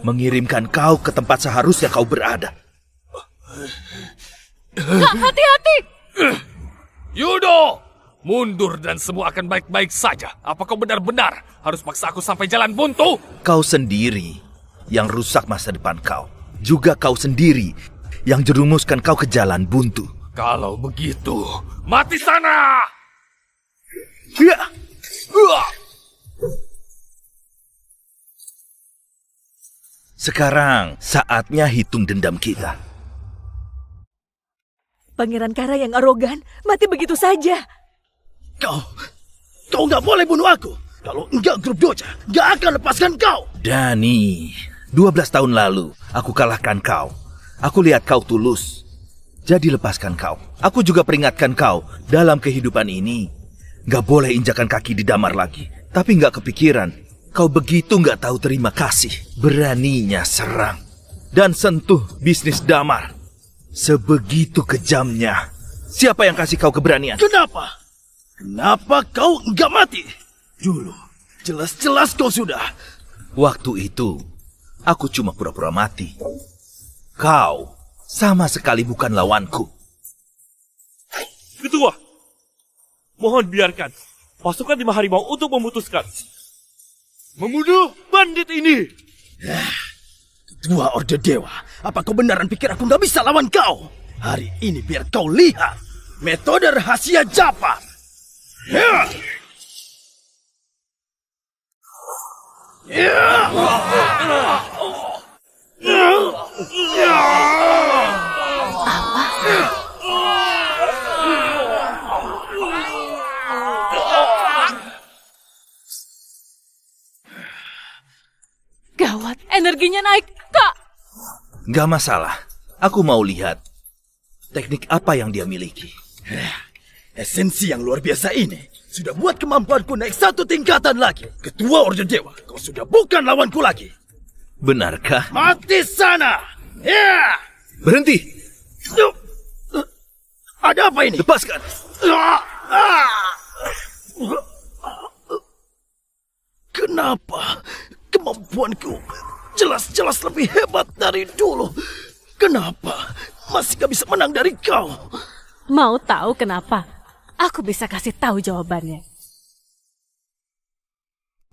mengirimkan kau ke tempat seharusnya kau berada. Hati-hati! Yudo! Mundur dan semua akan baik-baik saja. Apa kau benar-benar harus paksa aku sampai jalan buntu? Kau sendiri yang rusak masa depan kau. Juga kau sendiri yang jerumuskan kau ke jalan buntu. Kalau begitu, mati sana! Sekarang saatnya hitung dendam kita. Pangeran Kara yang arogan mati begitu saja. Kau nggak boleh bunuh aku. Kalau enggak, grup Doja nggak akan lepaskan kau. Dani, 12 tahun lalu aku kalahkan kau. Aku lihat kau tulus. Jadi lepaskan kau. Aku juga peringatkan kau, dalam kehidupan ini nggak boleh injakan kaki di damar lagi. Tapi nggak kepikiran, kau begitu nggak tahu terima kasih. Beraninya serang dan sentuh bisnis damar. Sebegitu kejamnya. Siapa yang kasih kau keberanian? Kenapa? Kenapa kau nggak mati? Dulu, jelas-jelas kau sudah. Waktu itu, aku cuma pura-pura mati. Kau sama sekali bukan lawanku. Ketua, mohon biarkan pasukan 5 harimau untuk memutuskan. Membunuh bandit ini. Ketua Orde Dewa, apa kau beneran pikir aku nggak bisa lawan kau? Hari ini biar kau lihat metode rahasia Japar. Gawat, energinya naik, Kak. Gak masalah. Aku mau lihat teknik apa yang dia miliki. Esensi yang luar biasa ini sudah buat kemampuanku naik 1 tingkatan lagi. Ketua Orde Dewa, kau sudah bukan lawanku lagi. Benarkah? Mati sana! Ya! Berhenti! Ada apa ini? Lepaskan! Kenapa kemampuanku jelas-jelas lebih hebat dari dulu? Kenapa masih gak bisa menang dari kau? Mau tahu kenapa? Aku bisa kasih tahu jawabannya.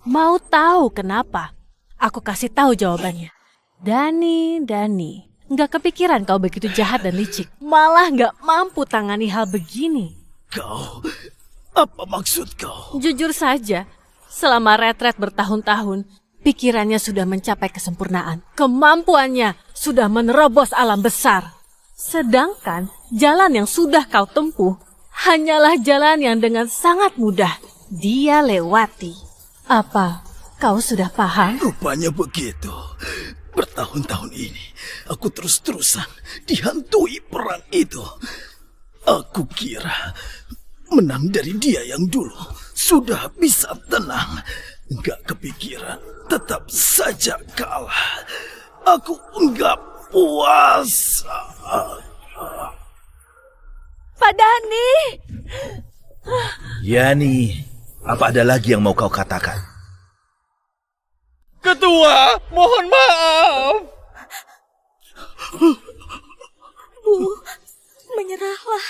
Mau tahu kenapa? Aku kasih tahu jawabannya. Dani, nggak kepikiran kau begitu jahat dan licik. Malah nggak mampu tangani hal begini. Kau, apa maksud kau? Jujur saja, selama retret bertahun-tahun, pikirannya sudah mencapai kesempurnaan. Kemampuannya sudah menerobos alam besar. Sedangkan jalan yang sudah kau tempuh hanyalah jalan yang dengan sangat mudah dia lewati. Apa Kau sudah paham? Rupanya begitu. Bertahun-tahun ini, aku terus-terusan dihantui perang itu. Aku kira menang dari dia yang dulu sudah bisa tenang. Enggak kepikiran, tetap saja kalah. Aku enggak puas. Pak Dani! Yani, apa ada lagi yang mau kau katakan? Ketua, mohon maaf. Bu, menyerahlah.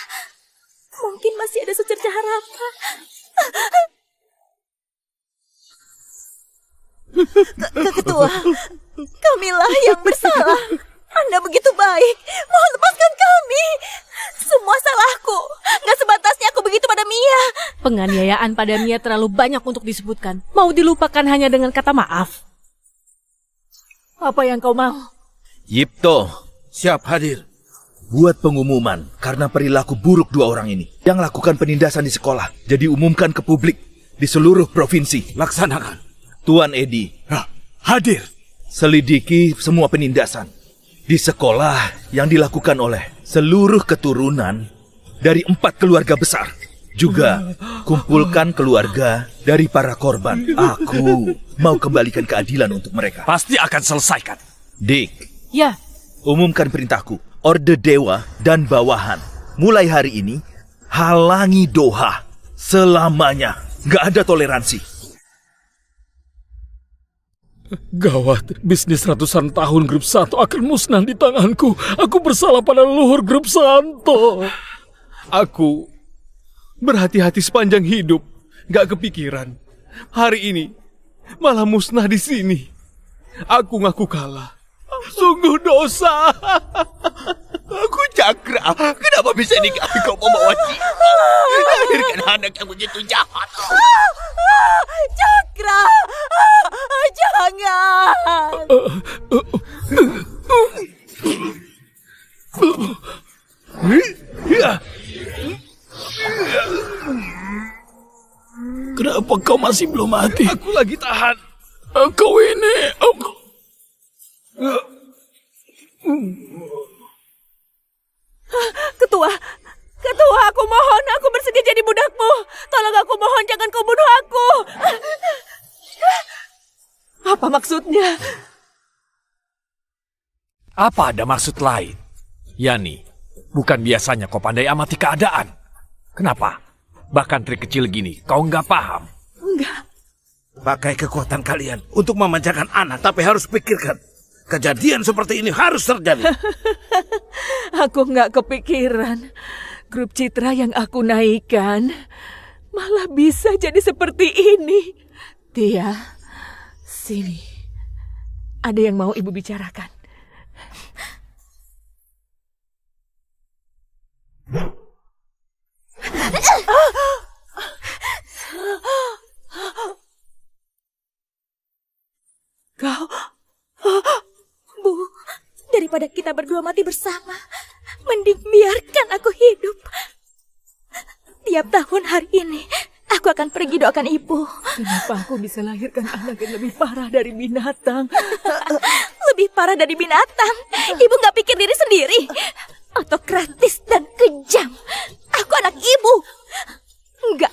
Mungkin masih ada secercah harapan. Ketua, kamilah yang bersalah. Anda begitu baik. Mohon lepaskan kami. Semua salahku. Nggak sebatasnya aku begitu pada Mia. Penganiayaan pada Mia terlalu banyak untuk disebutkan. Mau dilupakan hanya dengan kata maaf. Apa yang kau mau? Yipto, siap hadir. Buat pengumuman karena perilaku buruk dua orang ini yang lakukan penindasan di sekolah. Jadi umumkan ke publik di seluruh provinsi. Laksanakan. Tuan Edi. Hadir. Selidiki semua penindasan di sekolah yang dilakukan oleh seluruh keturunan dari 4 keluarga besar. Juga kumpulkan keluarga dari para korban. Aku mau kembalikan keadilan untuk mereka. Pasti akan selesaikan. Dik. Ya. Umumkan perintahku. Orde Dewa dan bawahan. Mulai hari ini, halangi Doha selamanya. Gak ada toleransi. Gawat, bisnis ratusan tahun Grup Santo akan musnah di tanganku. Aku bersalah pada leluhur Grup Santo. Aku berhati-hati sepanjang hidup. Gak kepikiran. Hari ini malah musnah di sini. Aku ngaku kalah. Sungguh dosa. Aku Cakra. Kenapa bisa nikah kau membawa Cina? Lahirkan anak yang begitu jahat. Cakra! Jangan! Kenapa kau masih belum mati? Aku lagi tahan. Kau ini... Ketua, aku mohon, aku bersedia jadi budakmu. Tolong aku mohon, jangan kau bunuh aku. Apa maksudnya? Apa ada maksud lain? Yani, bukan biasanya kau pandai amati keadaan. Kenapa? Bahkan trik kecil gini, kau nggak paham. Enggak. Pakai kekuatan kalian untuk memanjakan anak, tapi harus pikirkan. Kejadian seperti ini harus terjadi. Aku nggak kepikiran. Grup Citra yang aku naikkan malah bisa jadi seperti ini. Tia, sini. Ada yang mau ibu bicarakan. Kau... Bu, daripada kita berdua mati bersama, mending biarkan aku hidup. Tiap tahun hari ini, aku akan pergi doakan ibu. Kenapa aku bisa lahirkan anak yang lebih parah dari binatang? Lebih parah dari binatang? Ibu nggak pikir diri sendiri? Otokratis dan kejam. Aku anak ibu. Enggak,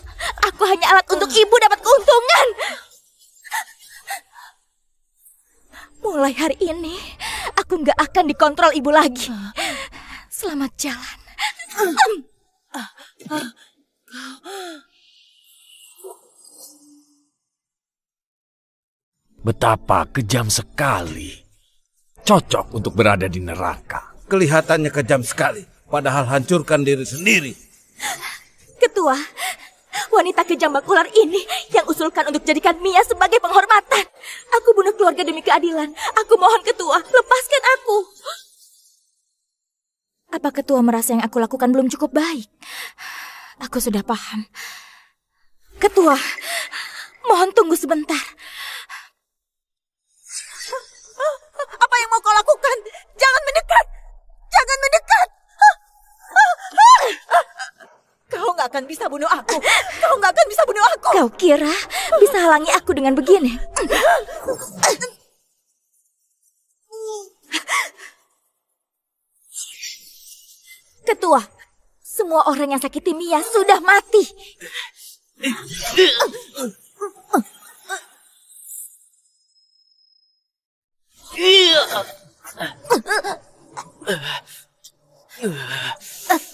aku hanya alat untuk ibu dapat keuntungan. Mulai hari ini, aku nggak akan dikontrol ibu lagi. Selamat jalan. Betapa kejam sekali. Cocok untuk berada di neraka. Kelihatannya kejam sekali, padahal hancurkan diri sendiri. Ketua, wanita kejam bak ular ini yang usulkan untuk jadikan Mia sebagai penghormatan. Aku bunuh keluarga demi keadilan. Aku mohon Ketua, lepaskan aku. Apa Ketua merasa yang aku lakukan belum cukup baik? Aku sudah paham. Ketua, mohon tunggu sebentar. Apa yang mau kau lakukan? Jangan mendekat! Jangan mendekat! Kau nggak akan bisa bunuh aku. Kau nggak akan bisa bunuh aku. Kau kira bisa halangi aku dengan begini? Ketua, semua orang yang sakiti Mia sudah mati.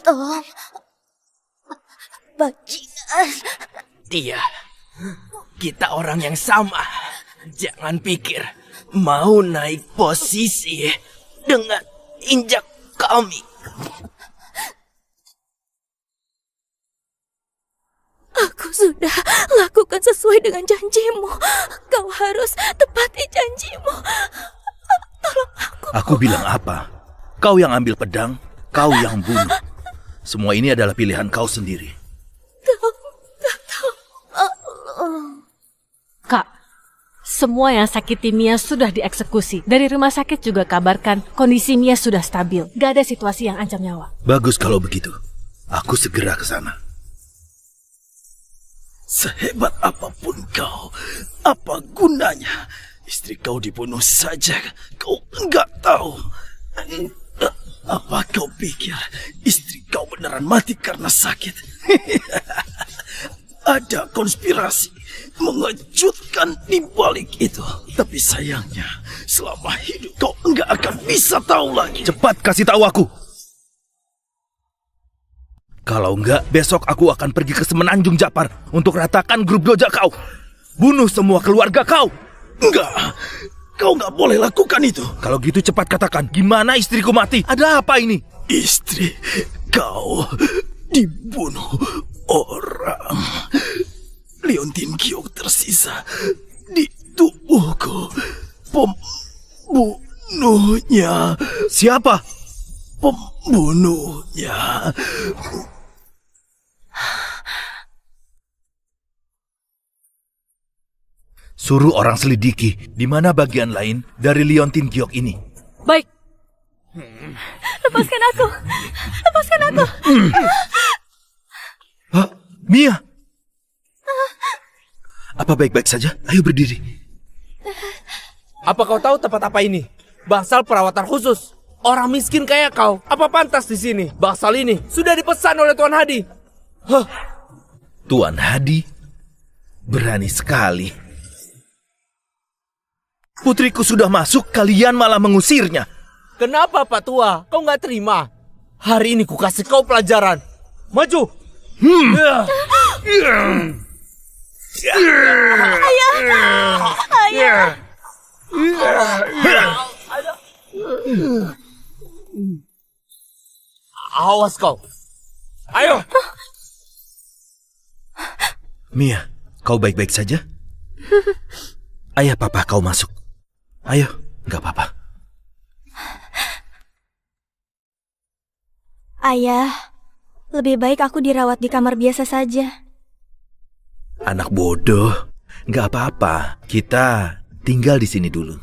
Tom, bajingan. Dia, kita orang yang sama. Jangan pikir mau naik posisi dengan injak kami. Aku sudah lakukan sesuai dengan janjimu. Kau harus tepati janjimu. Tolong aku. Aku bilang apa? Kau yang ambil pedang, kau yang bunuh. Semua ini adalah pilihan kau sendiri. Kak, semua yang sakiti Mia sudah dieksekusi. Dari rumah sakit juga kabarkan kondisi Mia sudah stabil. Gak ada situasi yang ancam nyawa. Bagus kalau begitu. Aku segera ke sana. Sehebat apapun kau, apa gunanya? Istri kau dibunuh saja, kau enggak tahu. Apa kau pikir istri kau beneran mati karena sakit? Ada konspirasi mengejutkan di balik itu. Tapi sayangnya, selama hidup kau enggak akan bisa tahu lagi. Cepat kasih tahu aku. Kalau enggak, besok aku akan pergi ke Semenanjung Japar untuk ratakan grup doja kau. Bunuh semua keluarga kau. Enggak, kau enggak boleh lakukan itu. Kalau gitu cepat katakan, gimana istriku mati? Ada apa ini? Istri kau dibunuh orang. Liontin Giok tersisa di tubuhku. Pembunuhnya. Siapa? Pembunuhnya. Suruh orang selidiki di mana bagian lain dari Liontin Giok ini. Baik. Lepaskan aku. Lepaskan aku. Mia. Apa baik-baik saja? Ayo berdiri. Apa kau tahu tempat apa ini? Bangsal perawatan khusus. Orang miskin kayak kau, apa pantas di sini? Bangsal ini sudah dipesan oleh Tuan Hadi. Tuan Hadi? Berani sekali. Putriku sudah masuk, kalian malah mengusirnya. Kenapa Pak Tua? Kau nggak terima? Hari ini ku kasih kau pelajaran. Maju! Ayah! Awas kau. Ayo. Mia, kau baik-baik saja? Ayah papa kau masuk. Ayo, nggak apa-apa. Ayah, lebih baik aku dirawat di kamar biasa saja. Anak bodoh, nggak apa-apa. Kita tinggal di sini dulu.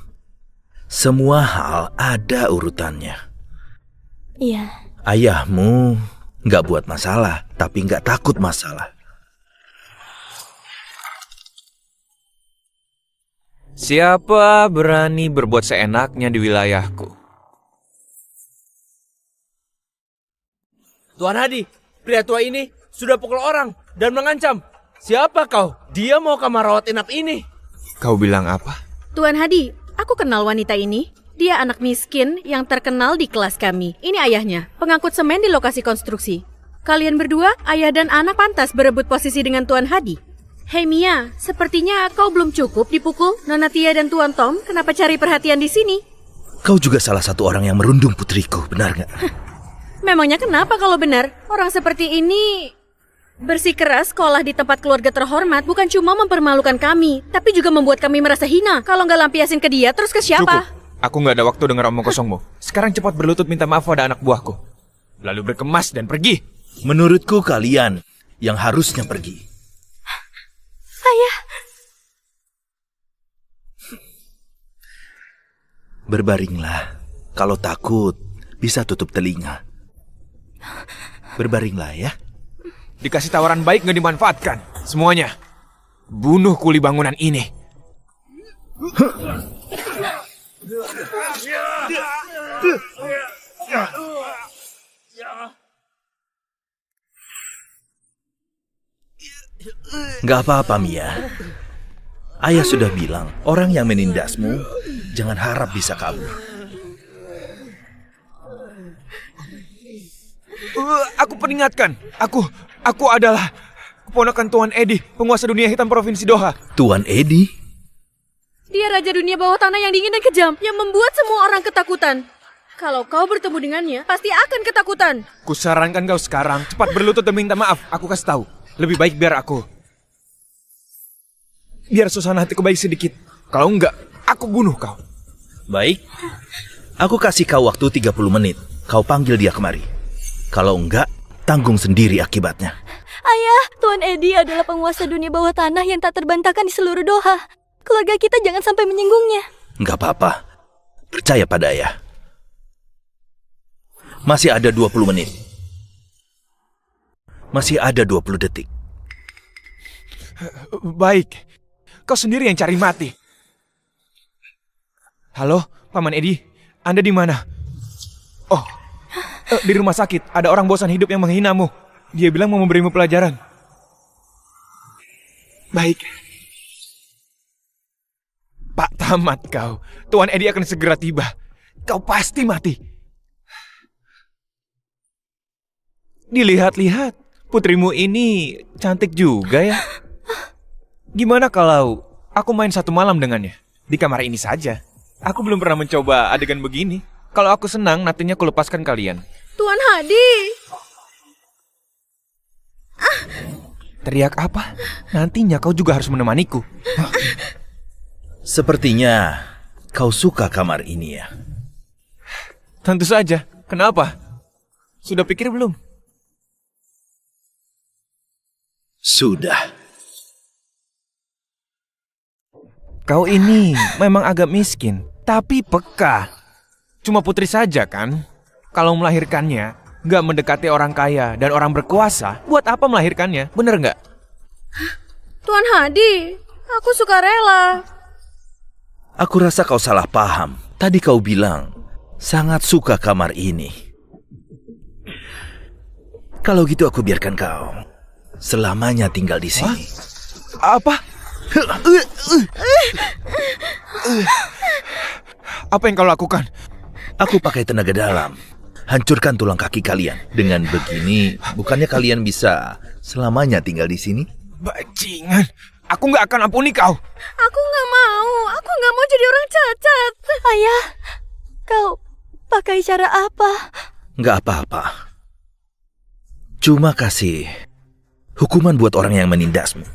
Semua hal ada urutannya. Iya. Ayahmu nggak buat masalah, tapi nggak takut masalah. Siapa berani berbuat seenaknya di wilayahku? Tuan Hadi, pria tua ini sudah pukul orang dan mengancam. Siapa kau? Dia mau kamar rawat inap ini. Kau bilang apa? Tuan Hadi, aku kenal wanita ini. Dia anak miskin yang terkenal di kelas kami. Ini ayahnya, pengangkut semen di lokasi konstruksi. Kalian berdua, ayah dan anak pantas berebut posisi dengan Tuan Hadi. Hei Mia, sepertinya kau belum cukup dipukul. Nona Tia dan Tuan Tom, kenapa cari perhatian di sini? Kau juga salah satu orang yang merundung putriku, benar nggak? Memangnya kenapa kalau benar? Orang seperti ini bersikeras sekolah di tempat keluarga terhormat bukan cuma mempermalukan kami, tapi juga membuat kami merasa hina. Kalau nggak lampiasin ke dia, terus ke siapa? Cukup. Aku nggak ada waktu dengar omong kosongmu. Sekarang cepat berlutut minta maaf pada anak buahku. Lalu berkemas dan pergi. Menurutku kalian yang harusnya pergi. Ayah. Berbaringlah. Kalau takut, bisa tutup telinga. Berbaringlah ya. Dikasih tawaran baik nggak dimanfaatkan. Semuanya. Bunuh kuli bangunan ini. Nggak apa-apa, Mia. Ayah sudah bilang, orang yang menindasmu jangan harap bisa kabur. Aku peringatkan. Aku adalah keponakan Tuan Edi, penguasa dunia hitam Provinsi Doha. Tuan Edi? Dia raja dunia bawah tanah yang dingin dan kejam, yang membuat semua orang ketakutan. Kalau kau bertemu dengannya, pasti akan ketakutan. Kusarankan kau sekarang cepat berlutut dan minta maaf. Aku kasih tahu. Lebih baik biar suasana hatiku baik sedikit. Kalau enggak, aku bunuh kau. Baik. Aku kasih kau waktu 30 menit. Kau panggil dia kemari. Kalau enggak, tanggung sendiri akibatnya. Ayah, Tuan Edi adalah penguasa dunia bawah tanah yang tak terbantahkan di seluruh Doha. Keluarga kita jangan sampai menyinggungnya. Enggak apa-apa. Percaya pada ayah. Masih ada 20 menit. Masih ada 20 detik. Baik. Kau sendiri yang cari mati. Halo, Paman Edi. Anda di mana? Oh, di rumah sakit. Ada orang bosan hidup yang menghinamu. Dia bilang mau memberimu pelajaran. Baik. Pak, tamat kau. Tuan Edi akan segera tiba. Kau pasti mati. Dilihat-lihat, putrimu ini cantik juga ya. Gimana kalau aku main satu malam dengannya? Di kamar ini saja. Aku belum pernah mencoba adegan begini. Kalau aku senang, nantinya aku lepaskan kalian. Tuan Hadi! Teriak apa? Nantinya kau juga harus menemaniku. Sepertinya kau suka kamar ini ya? Tentu saja. Kenapa? Sudah pikir belum? Sudah. Kau ini memang agak miskin, tapi peka. Cuma putri saja kan? Kalau melahirkannya, nggak mendekati orang kaya dan orang berkuasa, buat apa melahirkannya? Bener nggak? Tuan Hadi, aku suka rela. Aku rasa kau salah paham. Tadi kau bilang sangat suka kamar ini. Kalau gitu aku biarkan kau selamanya tinggal di sini. Apa? Apa yang kau lakukan? Aku pakai tenaga dalam. Hancurkan tulang kaki kalian. Dengan begini, bukannya kalian bisa selamanya tinggal di sini? Bajingan. Aku nggak akan ampuni kau. Aku nggak mau. Aku nggak mau jadi orang cacat. Ayah, kau pakai cara apa? Nggak apa-apa. Cuma kasih hukuman buat orang yang menindasmu.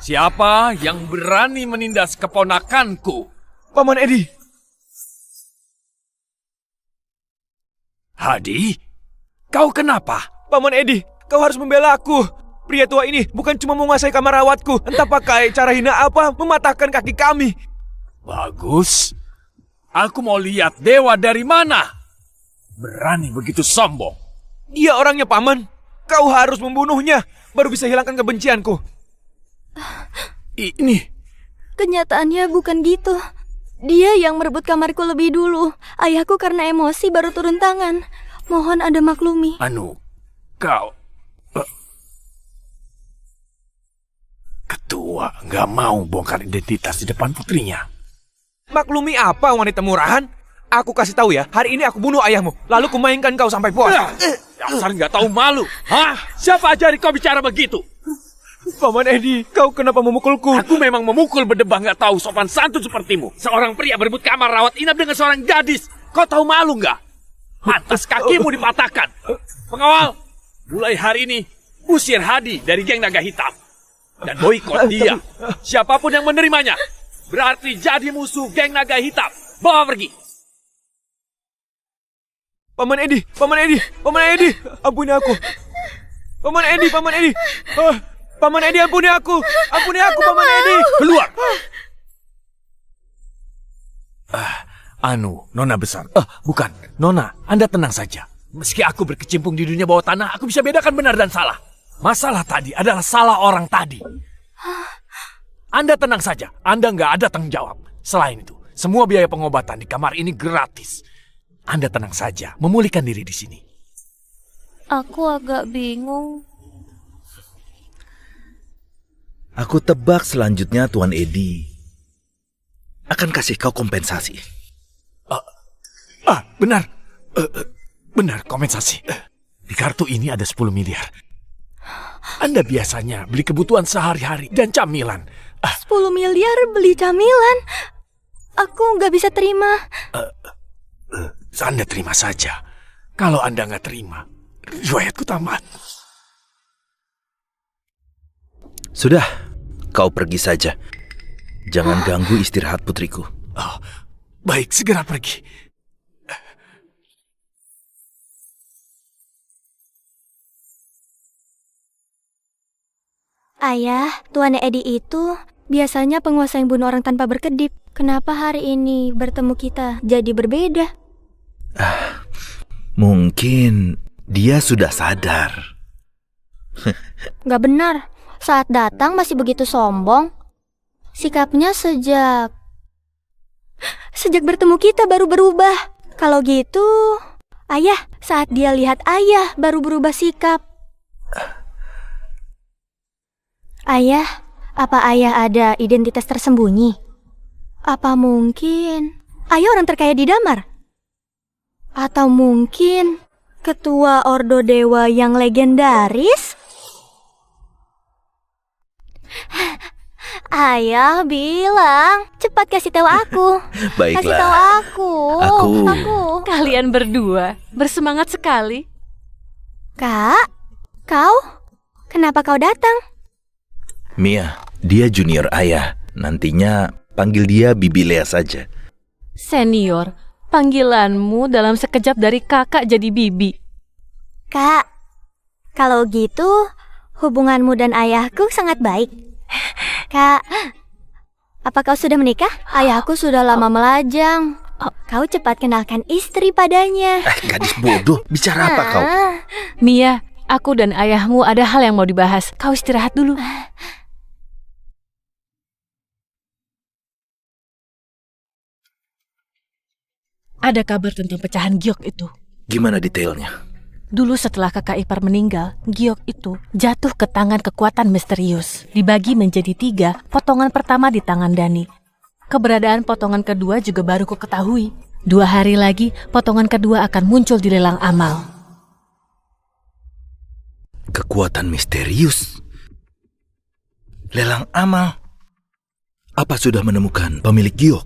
Siapa yang berani menindas keponakanku? Paman Edi. Hadi, kau kenapa? Paman Edi, kau harus membela aku. Pria tua ini bukan cuma menguasai kamar rawatku, entah pakai cara hina apa mematahkan kaki kami. Bagus. Aku mau lihat dewa dari mana. Berani begitu sombong. Dia orangnya, Paman. Kau harus membunuhnya, baru bisa hilangkan kebencianku. Ini kenyataannya bukan gitu. Dia yang merebut kamarku lebih dulu. Ayahku karena emosi baru turun tangan. Mohon Anda maklumi. Anu, kau ketua nggak mau bongkar identitas di depan putrinya. Maklumi apa, wanita murahan? Aku kasih tahu ya, hari ini aku bunuh ayahmu, lalu kumainkan kau sampai puas. Dasar nggak tahu malu. Hah? Siapa ajari kau bicara begitu? Paman Edi, kau kenapa memukulku? Aku memang memukul berdebah nggak tahu sopan santun sepertimu. Seorang pria berebut kamar rawat inap dengan seorang gadis. Kau tahu malu nggak? Pantas kakimu dipatahkan. Pengawal, mulai hari ini usir Hadi dari geng naga hitam. Dan boikot dia. Siapapun yang menerimanya berarti jadi musuh geng naga hitam. Bawa pergi. Paman Edi, Paman Edi, Paman Edi, ampuni aku. Paman Edi, Paman Edi. Paman Edi, ampuni aku. Ampuni aku, Paman Edi. Keluar. Nona besar. Bukan, Nona, Anda tenang saja. Meski aku berkecimpung di dunia bawah tanah, aku bisa bedakan benar dan salah. Masalah tadi adalah salah orang tadi. Anda tenang saja, Anda nggak ada tanggung jawab. Selain itu, semua biaya pengobatan di kamar ini gratis. Anda tenang saja, memulihkan diri di sini. Aku agak bingung. Aku tebak selanjutnya Tuan Edi akan kasih kau kompensasi. Benar. Benar, kompensasi. Di kartu ini ada 10 miliar. Anda biasanya beli kebutuhan sehari-hari dan camilan. 10 miliar beli camilan? Aku nggak bisa terima. Anda terima saja. Kalau Anda nggak terima, riwayatku tamat. Sudah, kau pergi saja. Jangan ganggu istirahat putriku. Baik, segera pergi. Ayah, Tuan Edi itu biasanya penguasa yang bunuh orang tanpa berkedip. Kenapa hari ini bertemu kita jadi berbeda? Mungkin dia sudah sadar. Gak benar. Saat datang masih begitu sombong. Sikapnya sejak bertemu kita baru berubah. Kalau gitu, ayah, saat dia lihat ayah baru berubah sikap. Ayah, apa ayah ada identitas tersembunyi? Apa mungkin ayah orang terkaya di Damar? Atau mungkin ketua Ordo Dewa yang legendaris? Ayah bilang, cepat kasih tahu aku. Baiklah. Kasih tahu aku. Kalian berdua bersemangat sekali. Kak, kau? Kenapa kau datang? Mia, dia junior ayah. Nantinya panggil dia Bibi Lea saja. Senior, panggilanmu dalam sekejap dari kakak jadi bibi. Kak, kalau gitu hubunganmu dan ayahku sangat baik. Kak, apa kau sudah menikah? Ayahku sudah lama melajang. Kau cepat kenalkan istri padanya. Gadis bodoh, bicara apa kau? Mia, aku dan ayahmu ada hal yang mau dibahas. Kau istirahat dulu. Ada kabar tentang pecahan giok itu. Gimana detailnya? Dulu setelah kakak ipar meninggal, giok itu jatuh ke tangan kekuatan misterius. Dibagi menjadi 3, potongan pertama di tangan Dani. Keberadaan potongan kedua juga baru ku ketahui. 2 hari lagi, potongan kedua akan muncul di lelang amal. Kekuatan misterius? Lelang amal? Apa sudah menemukan pemilik giok?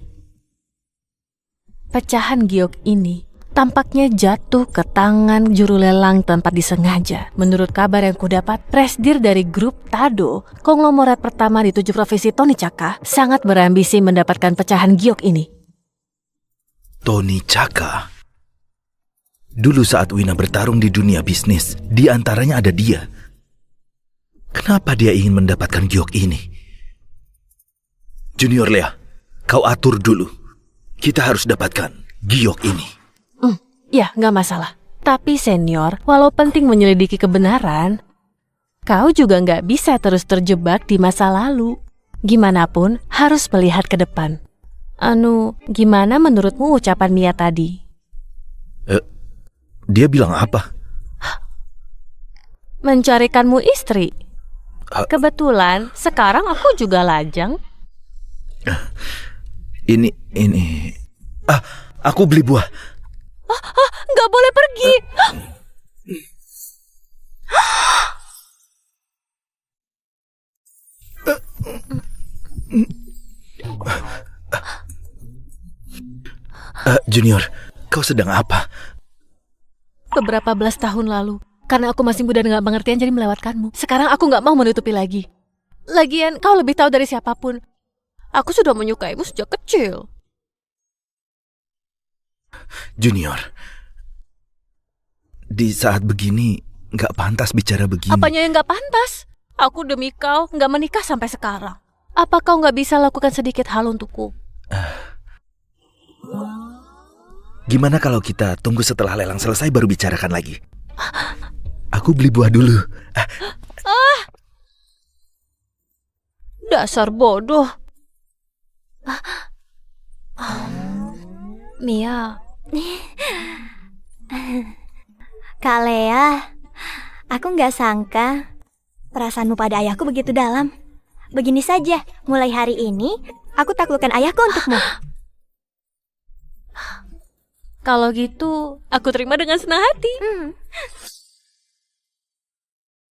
Pecahan giok ini tampaknya jatuh ke tangan juru lelang tanpa disengaja. Menurut kabar yang kudapat, presdir dari grup Tado, konglomerat pertama di 7 provinsi Tony Chaka, sangat berambisi mendapatkan pecahan giok ini. Tony Chaka? Dulu saat Wina bertarung di dunia bisnis, di antaranya ada dia. Kenapa dia ingin mendapatkan giok ini? Junior Lea, kau atur dulu. Kita harus dapatkan giok ini. Ya, nggak masalah. Tapi senior, walau penting menyelidiki kebenaran, kau juga nggak bisa terus terjebak di masa lalu. Gimanapun, harus melihat ke depan. Gimana menurutmu ucapan Mia tadi? Dia bilang apa? Mencarikanmu istri. Kebetulan, sekarang aku juga lajang. Ini. Aku beli buah. Nggak boleh pergi. Junior, kau sedang apa? Beberapa belas tahun lalu, karena aku masih muda dan nggak pengertian jadi melewatkanmu. Sekarang aku nggak mau menutupi lagi. Lagian, kau lebih tahu dari siapapun. Aku sudah menyukaimu sejak kecil. Junior, di saat begini nggak pantas bicara begini. Apanya yang nggak pantas? Aku demi kau nggak menikah sampai sekarang. Apa kau nggak bisa lakukan sedikit hal untukku? Gimana kalau kita tunggu setelah lelang selesai baru bicarakan lagi? Aku beli buah dulu. Dasar bodoh. Mia. Kak Lea, aku nggak sangka perasaanmu pada ayahku begitu dalam. Begini saja, mulai hari ini aku taklukkan ayahku untukmu. Kalau gitu, aku terima dengan senang hati.